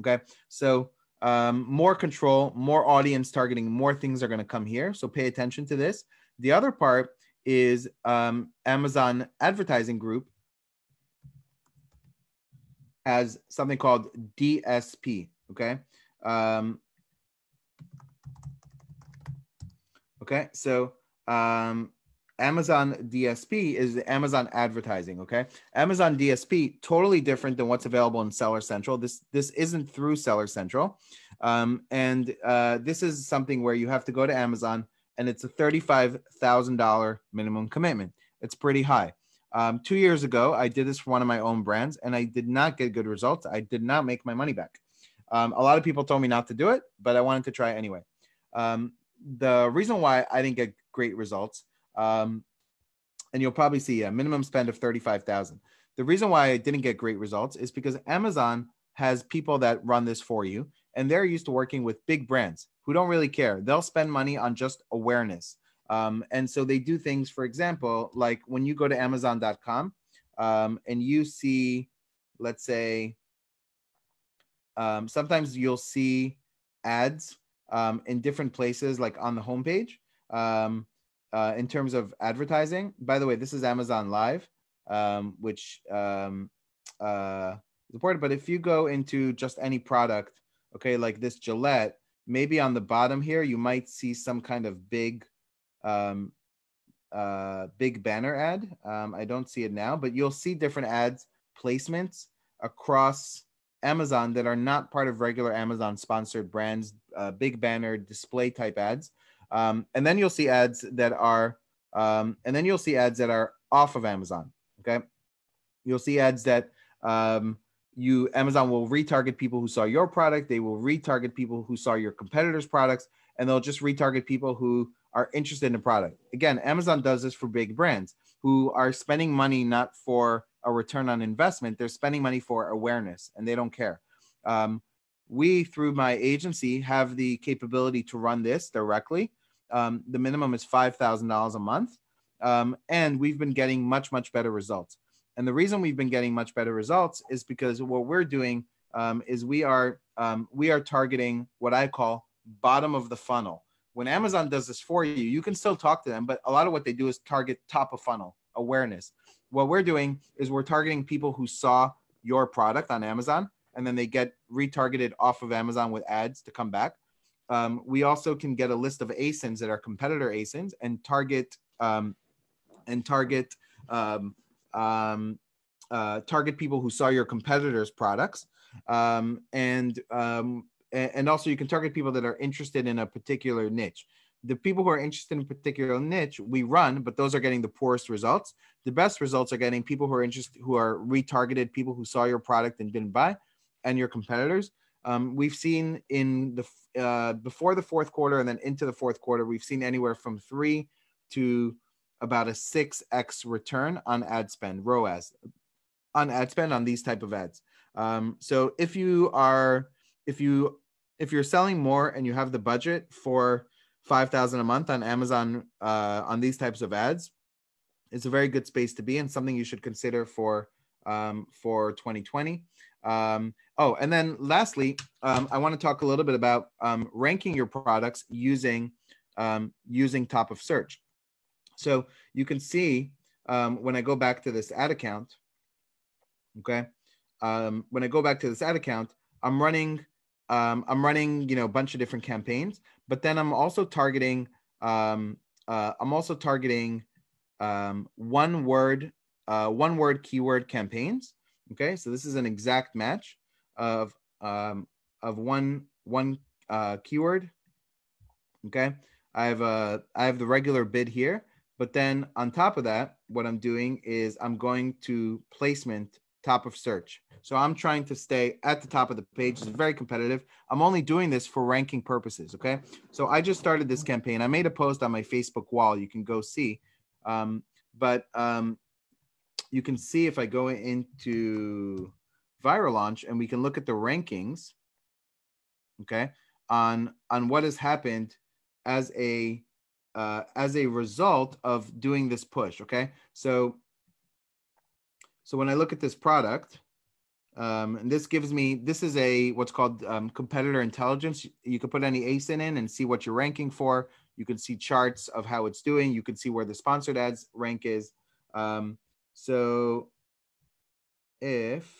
Okay, so more control, more audience targeting, more things are going to come here. So pay attention to this. The other part is Amazon Advertising Group has something called DSP. Okay. Okay. So Amazon DSP is the Amazon advertising. Okay. Amazon DSP, totally different than what's available in Seller Central. This isn't through Seller Central. This is something where you have to go to Amazon and it's a $35,000 minimum commitment. It's pretty high. 2 years ago, I did this for one of my own brands and I did not get good results. I did not make my money back. A lot of people told me not to do it, but I wanted to try anyway. The reason why I didn't get great results, and you'll probably see a minimum spend of $35,000. The reason why I didn't get great results is because Amazon has people that run this for you, and they're used to working with big brands who don't really care. They'll spend money on just awareness. And so they do things, for example, like when you go to Amazon.com and you see, let's say, sometimes you'll see ads in different places, like on the homepage. In terms of advertising, by the way, this is Amazon Live, which is important. But if you go into just any product, okay, like this Gillette, maybe on the bottom here, you might see some kind of big banner ad. I don't see it now, but you'll see different ads placements across Amazon that are not part of regular Amazon sponsored brands, big banner display type ads. And then you'll see ads that are off of Amazon. Okay. You'll see ads that Amazon will retarget people who saw your product. They will retarget people who saw your competitors' products, and they'll just retarget people who are interested in the product. Again, Amazon does this for big brands who are spending money not for a return on investment. They're spending money for awareness, and they don't care. We, through my agency, have the capability to run this directly. The minimum is $5,000 a month. And we've been getting much, much better results. And the reason we've been getting much better results is because what we're doing is we are targeting what I call bottom of the funnel. When Amazon does this for you, you can still talk to them, but a lot of what they do is target top of funnel awareness. What we're doing is we're targeting people who saw your product on Amazon, and then they get retargeted off of Amazon with ads to come back. We also can get a list of ASINs that are competitor ASINs and target people who saw your competitors' products. And and also you can target people that are interested in a particular niche. The people who are interested in a particular niche, we run, but those are getting the poorest results. The best results are getting people who are interested, who are retargeted, people who saw your product and didn't buy, and your competitors. We've seen in the before the fourth quarter and then into the fourth quarter, we've seen anywhere from 3 to about a 6x return on ad spend, ROAS, on ad spend on these type of ads. So if you're selling more and you have the budget for $5,000 a month on Amazon on these types of ads, it's a very good space to be and something you should consider for 2020. Oh, and then lastly, I want to talk a little bit about ranking your products using top of search. So you can see when I go back to this ad account, okay, when I go back to this ad account, I'm running, you know, a bunch of different campaigns, but then I'm also targeting, one word keyword campaigns. Okay, so this is an exact match of one keyword. Okay, I have the regular bid here, but then on top of that, what I'm doing is I'm going to placement top of search. So I'm trying to stay at the top of the page. It's very competitive. I'm only doing this for ranking purposes. Okay, so I just started this campaign. I made a post on my Facebook wall. You can go see, you can see if I go into Viral Launch and we can look at the rankings, okay, on what has happened as a result of doing this push. Okay, so when I look at this product, and this gives me, this is what's called competitor intelligence. You can put any ASIN in and see what you're ranking for. You can see charts of how it's doing. You can see where the sponsored ads rank is. So if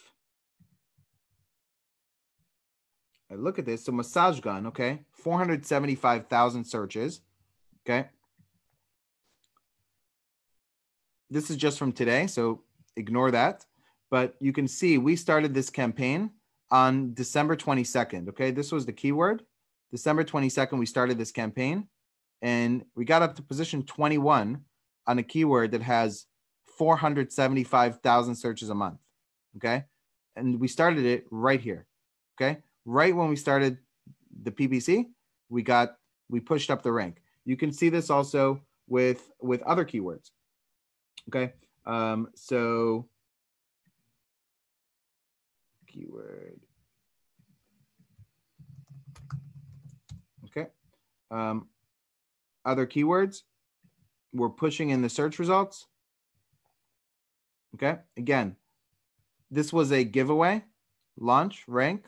I look at this, so massage gun, okay, 475,000 searches, okay. This is just from today, so ignore that. But you can see we started this campaign on December 22nd, okay. This was the keyword. December 22nd, we started this campaign and we got up to position 21 on a keyword that has 475,000 searches a month, okay? And we started it right here, okay? Right when we started the PPC, we pushed up the rank. You can see this also with other keywords, okay? So keyword, okay? Other keywords, we're pushing in the search results. Okay, again, this was a giveaway, launch, rank,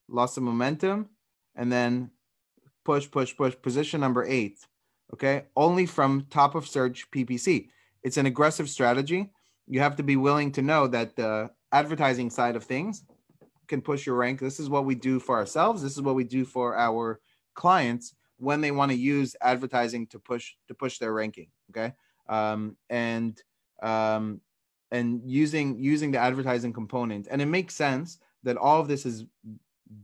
lost some momentum, and then push, position number 8. Okay, only from top of search PPC. It's an aggressive strategy. You have to be willing to know that the advertising side of things can push your rank. This is what we do for ourselves. This is what we do for our clients when they want to use advertising to push their ranking. Okay, and using the advertising component. And it makes sense that all of this is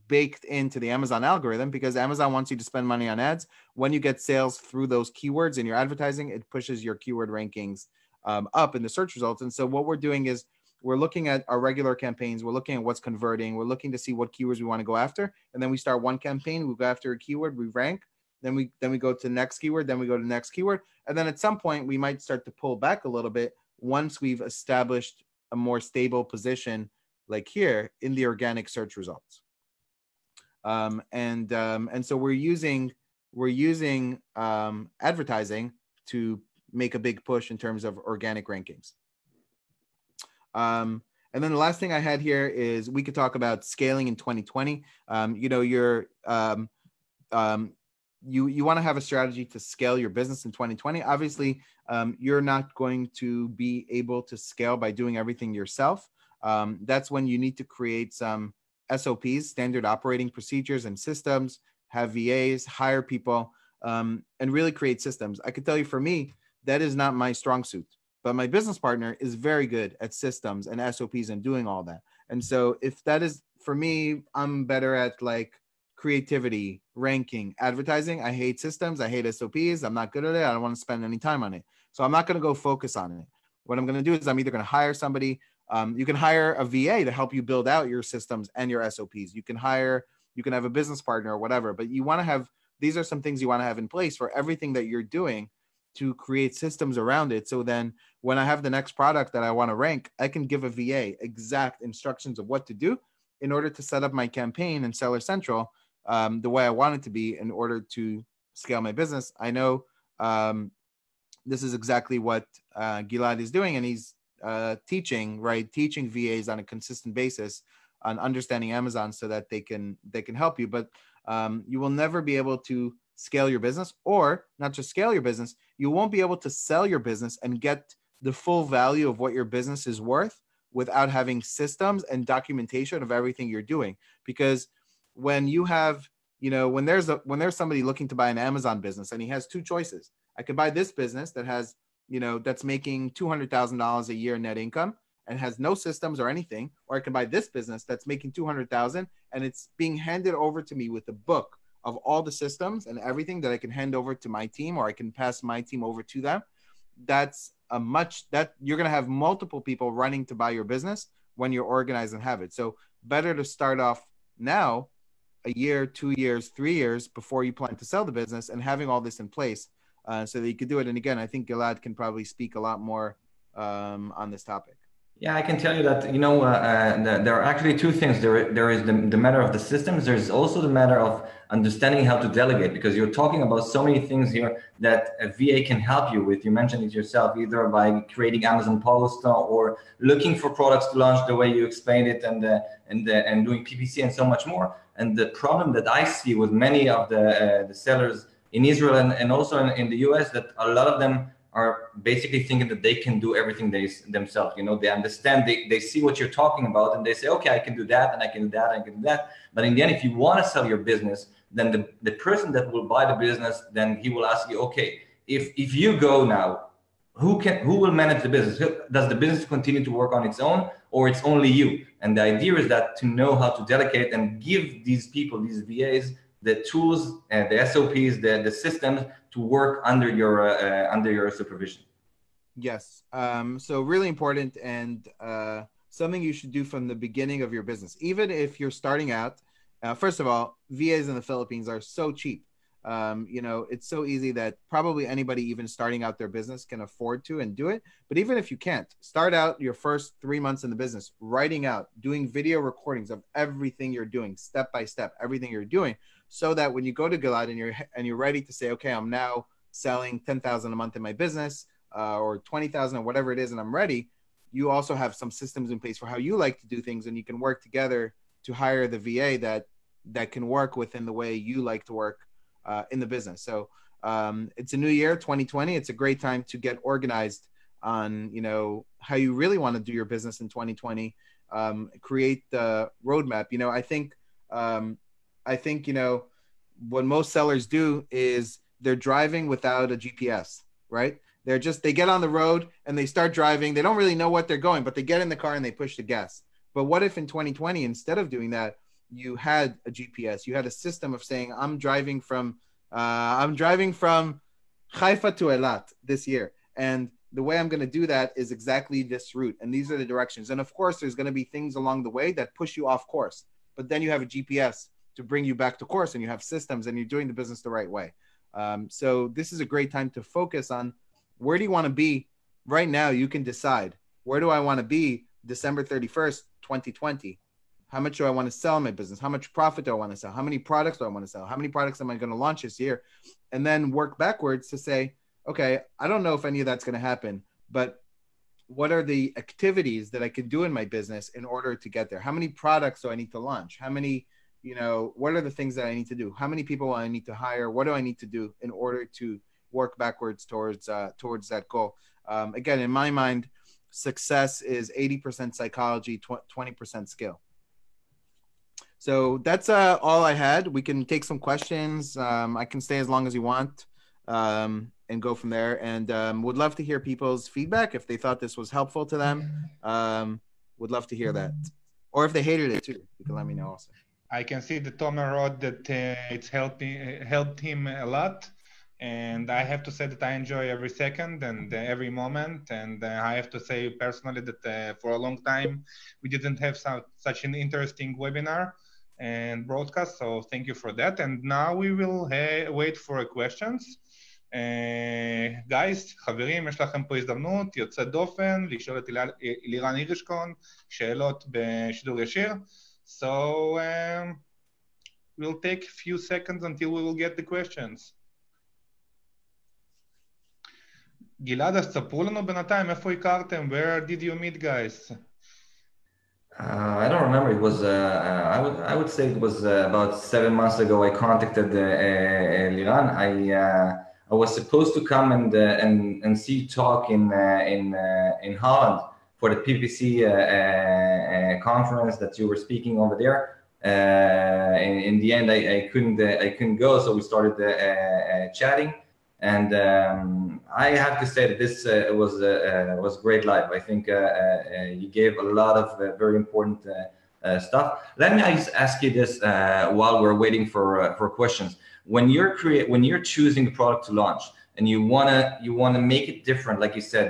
baked into the Amazon algorithm because Amazon wants you to spend money on ads. When you get sales through those keywords in your advertising, it pushes your keyword rankings up in the search results. And so what we're doing is we're looking at our regular campaigns. We're looking at what's converting. We're looking to see what keywords we want to go after. And then we start one campaign. We go after a keyword. We rank. Then we go to the next keyword. Then we go to the next keyword. And then at some point, we might start to pull back a little bit once we've established a more stable position, like here in the organic search results. And so we're using advertising to make a big push in terms of organic rankings. And then the last thing I had here is we could talk about scaling in 2020. You know, you want to have a strategy to scale your business in 2020. Obviously, you're not going to be able to scale by doing everything yourself. That's when you need to create some SOPs, standard operating procedures and systems, have VAs, hire people, and really create systems. I could tell you for me, that is not my strong suit, but my business partner is very good at systems and SOPs and doing all that. And so if that is, for me, I'm better at like creativity, ranking, advertising. I hate systems. I hate SOPs. I'm not good at it. I don't want to spend any time on it. So I'm not going to go focus on it. What I'm going to do is I'm either going to hire somebody. You can hire a VA to help you build out your systems and your SOPs. You can have a business partner or whatever, but you want to have, these are some things you want to have in place for everything that you're doing to create systems around it. So then when I have the next product that I want to rank, I can give a VA exact instructions of what to do in order to set up my campaign in Seller Central the way I want it to be in order to scale my business. I know this is exactly what Gilad is doing, and he's teaching VAs on a consistent basis on understanding Amazon so that they can help you. But you will never be able to scale your business, or not just scale your business, you won't be able to sell your business and get the full value of what your business is worth without having systems and documentation of everything you're doing. Because when you have, when there's somebody looking to buy an Amazon business and he has two choices, I could buy this business that has, that's making $200,000 a year net income and has no systems or anything, or I can buy this business that's making $200,000 and it's being handed over to me with a book of all the systems and everything that I can hand over to my team, or I can pass my team over to them. That's you're going to have multiple people running to buy your business when you're organized and have it. So better to start off now, a year, 2 years, 3 years before you plan to sell the business, and having all this in place so that you could do it. And again, I think Gilad can probably speak a lot more on this topic. Yeah, I can tell you that, there are actually two things. There is the matter of the systems. There's also the matter of understanding how to delegate, because you're talking about so many things here that a VA can help you with. You mentioned it yourself, either by creating Amazon posts or looking for products to launch the way you explained it, and doing PPC and so much more. And the problem that I see with many of the sellers in Israel and also in the US, that a lot of them are basically thinking that they can do everything themselves. They understand, they see what you're talking about, and they say, okay, I can do that, and I can do that, and I can do that. But in the end, if you want to sell your business, then the person that will buy the business, then he will ask you, okay, if you go now, who will manage the business? Does the business continue to work on its own, or it's only you? And the idea is that to know how to delegate and give these people, these VAs, the tools, the SOPs, the systems to work under your supervision. Yes. So really important, and something you should do from the beginning of your business. Even if you're starting out, first of all, VAs in the Philippines are so cheap. It's so easy that probably anybody even starting out their business can afford to and do it. But even if you can't, start out your first 3 months in the business, writing out, doing video recordings of everything you're doing, step by step, everything you're doing, so that when you go to Gilad and you're ready to say, okay, I'm now selling 10,000 a month in my business, or 20,000 or whatever it is, and I'm ready, you also have some systems in place for how you like to do things, and you can work together to hire the VA that can work within the way you like to work in the business. So it's a new year, 2020. It's a great time to get organized on, how you really want to do your business in 2020. Create the roadmap. I think, what most sellers do is they're driving without a GPS, right? They get on the road and they start driving. They don't really know what they're going, but they get in the car and they push the gas. But what if in 2020, instead of doing that, you had a GPS, you had a system of saying, I'm driving from Haifa to Eilat this year. And the way I'm going to do that is exactly this route. And these are the directions. And of course, there's going to be things along the way that push you off course, but then you have a GPS to bring you back to course, and you have systems, and you're doing the business the right way. So this is a great time to focus on, where do you want to be right now? You can decide, where do I want to be December 31st, 2020? How much do I want to sell in my business? How much profit do I want to sell? How many products do I want to sell? How many products am I going to launch this year? And then work backwards to say, okay, I don't know if any of that's going to happen, but what are the activities that I can do in my business in order to get there? How many products do I need to launch? How many, what are the things that I need to do? How many people I need to hire? What do I need to do in order to work backwards towards that goal? Again, in my mind, success is 80% psychology, 20% skill. So that's all I had. We can take some questions. I can stay as long as you want and go from there. And would love to hear people's feedback if they thought this was helpful to them. Would love to hear that. Or if they hated it too, you can let me know also. I can see that Tomer wrote that it's helped him a lot. And I have to say that I enjoy every second and every moment. And I have to say personally that for a long time, we didn't have such an interesting webinar and broadcast. So thank you for that. And now we will wait for questions. גייס, חברים, יש לכם פה הזדמנות יוצאת דופן לשאול את לירן הירשקורן שאלות בשידור ישיר. So we'll take a few seconds until we will get the questions. גלעד, אז תספרו לנו בינתיים איפה הכרתם? Where did you meet, guys? I don't remember. It was I would say it was about 7 months ago. I contacted Liran. I was supposed to come and see talk in Holland for the PPC conference that you were speaking over there. In the end, I couldn't go, so we started chatting. And I have to say that this was great live. I think you gave a lot of very important stuff. Let me ask you this while we're waiting for questions. When you're choosing a product to launch and you wanna make it different, like you said,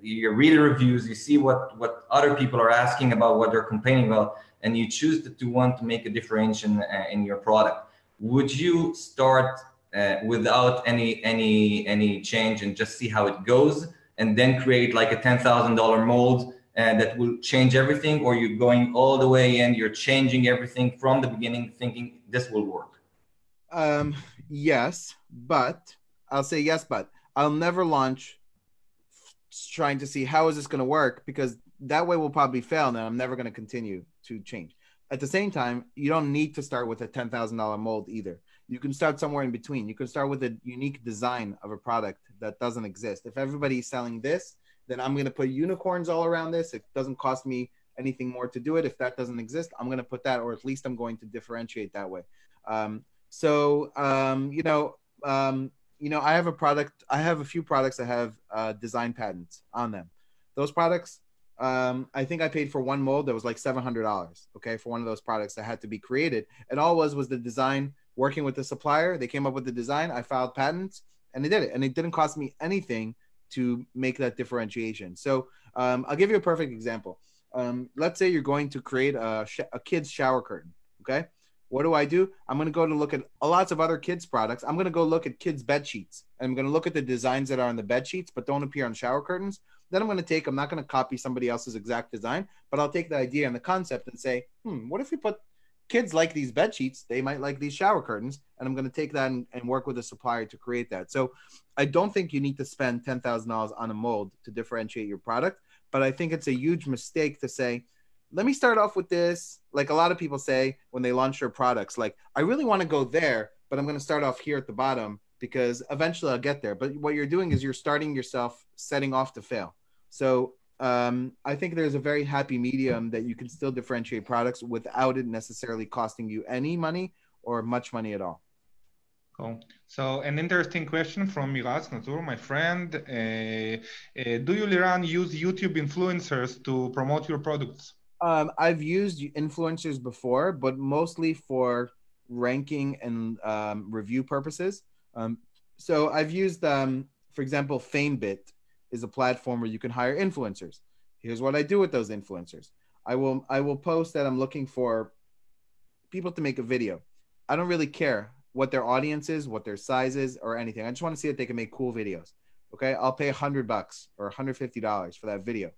you read the reviews, you see what other people are asking about, what they're complaining about, and you choose to want to make a differentiation in your product. Would you start without any change and just see how it goes, and then create like a $10,000 mold that will change everything, or you're going all the way in, you're changing everything from the beginning, thinking this will work? Yes, but I'll say yes, but I'll never launch trying to see how is this going to work, because that way will probably fail and I'm never going to continue to change. At the same time, you don't need to start with a $10,000 mold either. You can start somewhere in between. You can start with a unique design of a product that doesn't exist. If everybody's selling this, then I'm going to put unicorns all around this. It doesn't cost me anything more to do it. If that doesn't exist, I'm going to put that, or at least I'm going to differentiate that way. I have a product. I have a few products that have design patents on them. Those products, I think I paid for one mold that was like $700, okay, for one of those products that had to be created. And all was the design, working with the supplier. They came up with the design. I filed patents and they did it. And it didn't cost me anything to make that differentiation. So I'll give you a perfect example. Let's say you're going to create a kid's shower curtain, okay? What do? I'm going to go to look at lots of other kids' products. I'm going to go look at kids' bed sheets. And I'm going to look at the designs that are on the bed sheets but don't appear on shower curtains. Then I'm not going to copy somebody else's exact design, but I'll take the idea and the concept and say, what if we put kids like these bed sheets? They might like these shower curtains. And I'm going to take that and work with a supplier to create that. So I don't think you need to spend $10,000 on a mold to differentiate your product, but I think it's a huge mistake to say, let me start off with this. Like a lot of people say when they launch their products, like, I really want to go there, but I'm going to start off here at the bottom because eventually I'll get there. But what you're doing is you're starting yourself setting off to fail. So I think there's a very happy medium that you can still differentiate products without it necessarily costing you any money or much money at all. Cool. So an interesting question from Miraz Nazur, my friend. Do you, Liran, use YouTube influencers to promote your products? I've used influencers before, but mostly for ranking and review purposes. So I've used, for example, FameBit is a platform where you can hire influencers. Here's what I do with those influencers. I will post that I'm looking for people to make a video. I don't really care what their audience is, what their size is, or anything. I just want to see that they can make cool videos. Okay, I'll pay $100 or $150 for that video.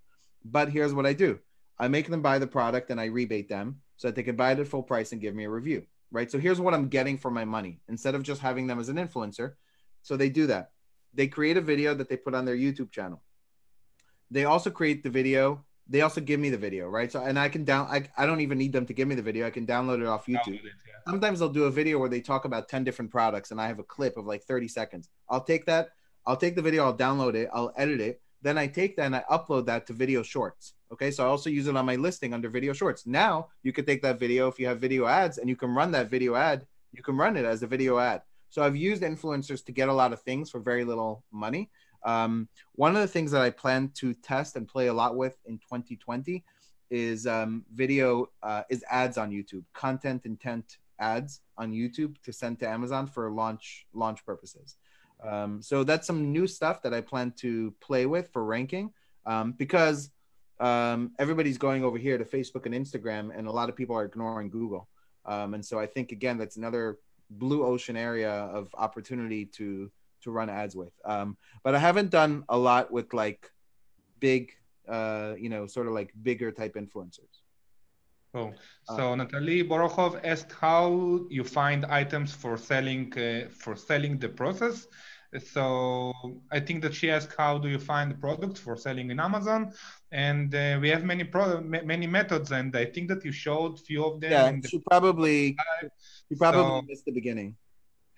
But here's what I do. I make them buy the product and I rebate them so that they can buy it at full price and give me a review, right? So here's what I'm getting for my money instead of just having them as an influencer. So they do that. They create a video that they put on their YouTube channel. They also create the video. They also give me the video, right? So, and I can I don't even need them to give me the video. I can download it off YouTube. Sometimes they'll do a video where they talk about 10 different products and I have a clip of like 30 seconds. I'll take that. I'll take the video. I'll download it. I'll edit it. Then I take that and I upload that to video shorts. Okay, so I also use it on my listing under video shorts. Now you could take that video, if you have video ads, and you can run that video ad, you can run it as a video ad. So I've used influencers to get a lot of things for very little money. One of the things that I plan to test and play a lot with in 2020 is is ads on YouTube, content intent ads on YouTube to send to Amazon for launch purposes. So that's some new stuff that I plan to play with for ranking, because everybody's going over here to Facebook and Instagram, and a lot of people are ignoring Google. And so I think, again, that's another blue ocean area of opportunity to run ads with. But I haven't done a lot with like big, sort of like bigger type influencers. Oh, so Natalie Borokhov asked how you find items for selling the process. So I think that she asked how do you find the products for selling in Amazon, and we have many methods, and I think that you showed few of them. Yeah, she probably missed the beginning.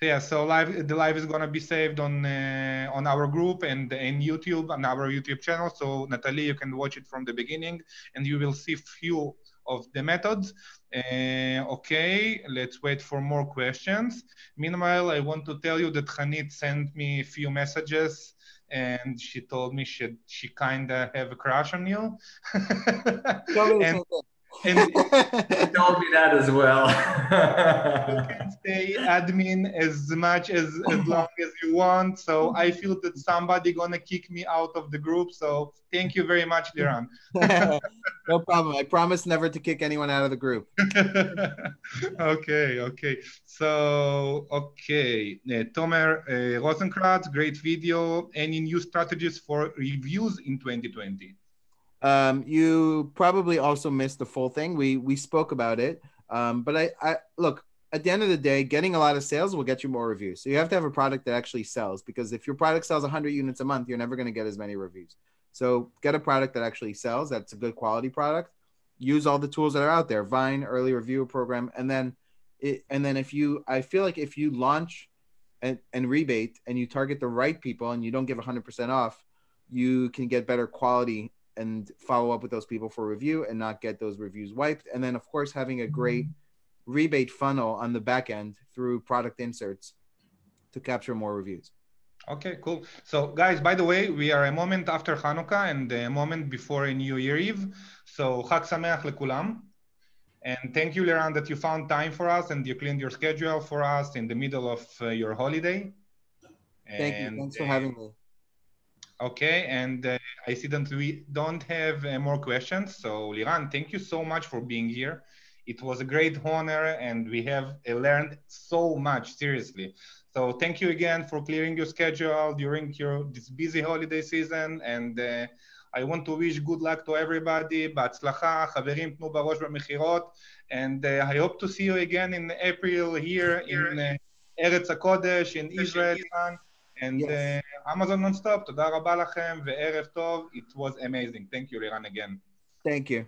Yeah, so the live is gonna be saved on our group and in YouTube, on our YouTube channel. So Natalie, you can watch it from the beginning, and you will see few of the methods. Okay, let's wait for more questions. Meanwhile, I want to tell you that Hanit sent me a few messages, and she told me she kind of have a crush on you. And she told me that as well. You can stay admin as much as long as you want. So I feel that somebody gonna kick me out of the group. So thank you very much, Liran. No problem. I promise never to kick anyone out of the group. Okay. So, Tomer Rosenkratz, great video. Any new strategies for reviews in 2020? You probably also missed the full thing. We spoke about it. But I look, at the end of the day, getting a lot of sales will get you more reviews. So you have to have a product that actually sells, because if your product sells 100 units a month, you're never going to get as many reviews. So get a product that actually sells. That's a good quality product. Use all the tools that are out there, Vine, early reviewer program. And then I feel like if you launch and rebate and you target the right people and you don't give 100% off, you can get better quality and follow up with those people for review and not get those reviews wiped. And then of course, having a great rebate funnel on the back end through product inserts to capture more reviews. Okay, cool. So guys, by the way, we are a moment after Hanukkah and a moment before a New Year Eve. So Chag Sameach lekulam. And thank you, Liran, that you found time for us and you cleaned your schedule for us in the middle of your holiday. Thank you. Thanks for having me. Okay, and I see that we don't have more questions. So Liran, thank you so much for being here. It was a great honor and we have learned so much, seriously. So thank you again for clearing your schedule during this busy holiday season. And I want to wish good luck to everybody. בהצלחה, חברים, תנו בראש במכירות. And I hope to see you again in April here in Eretz HaKodesh, in Israel. And yes. Amazon non-stop, תודה רבה לכם וערב טוב. It was amazing. Thank you, Liran, again. Thank you.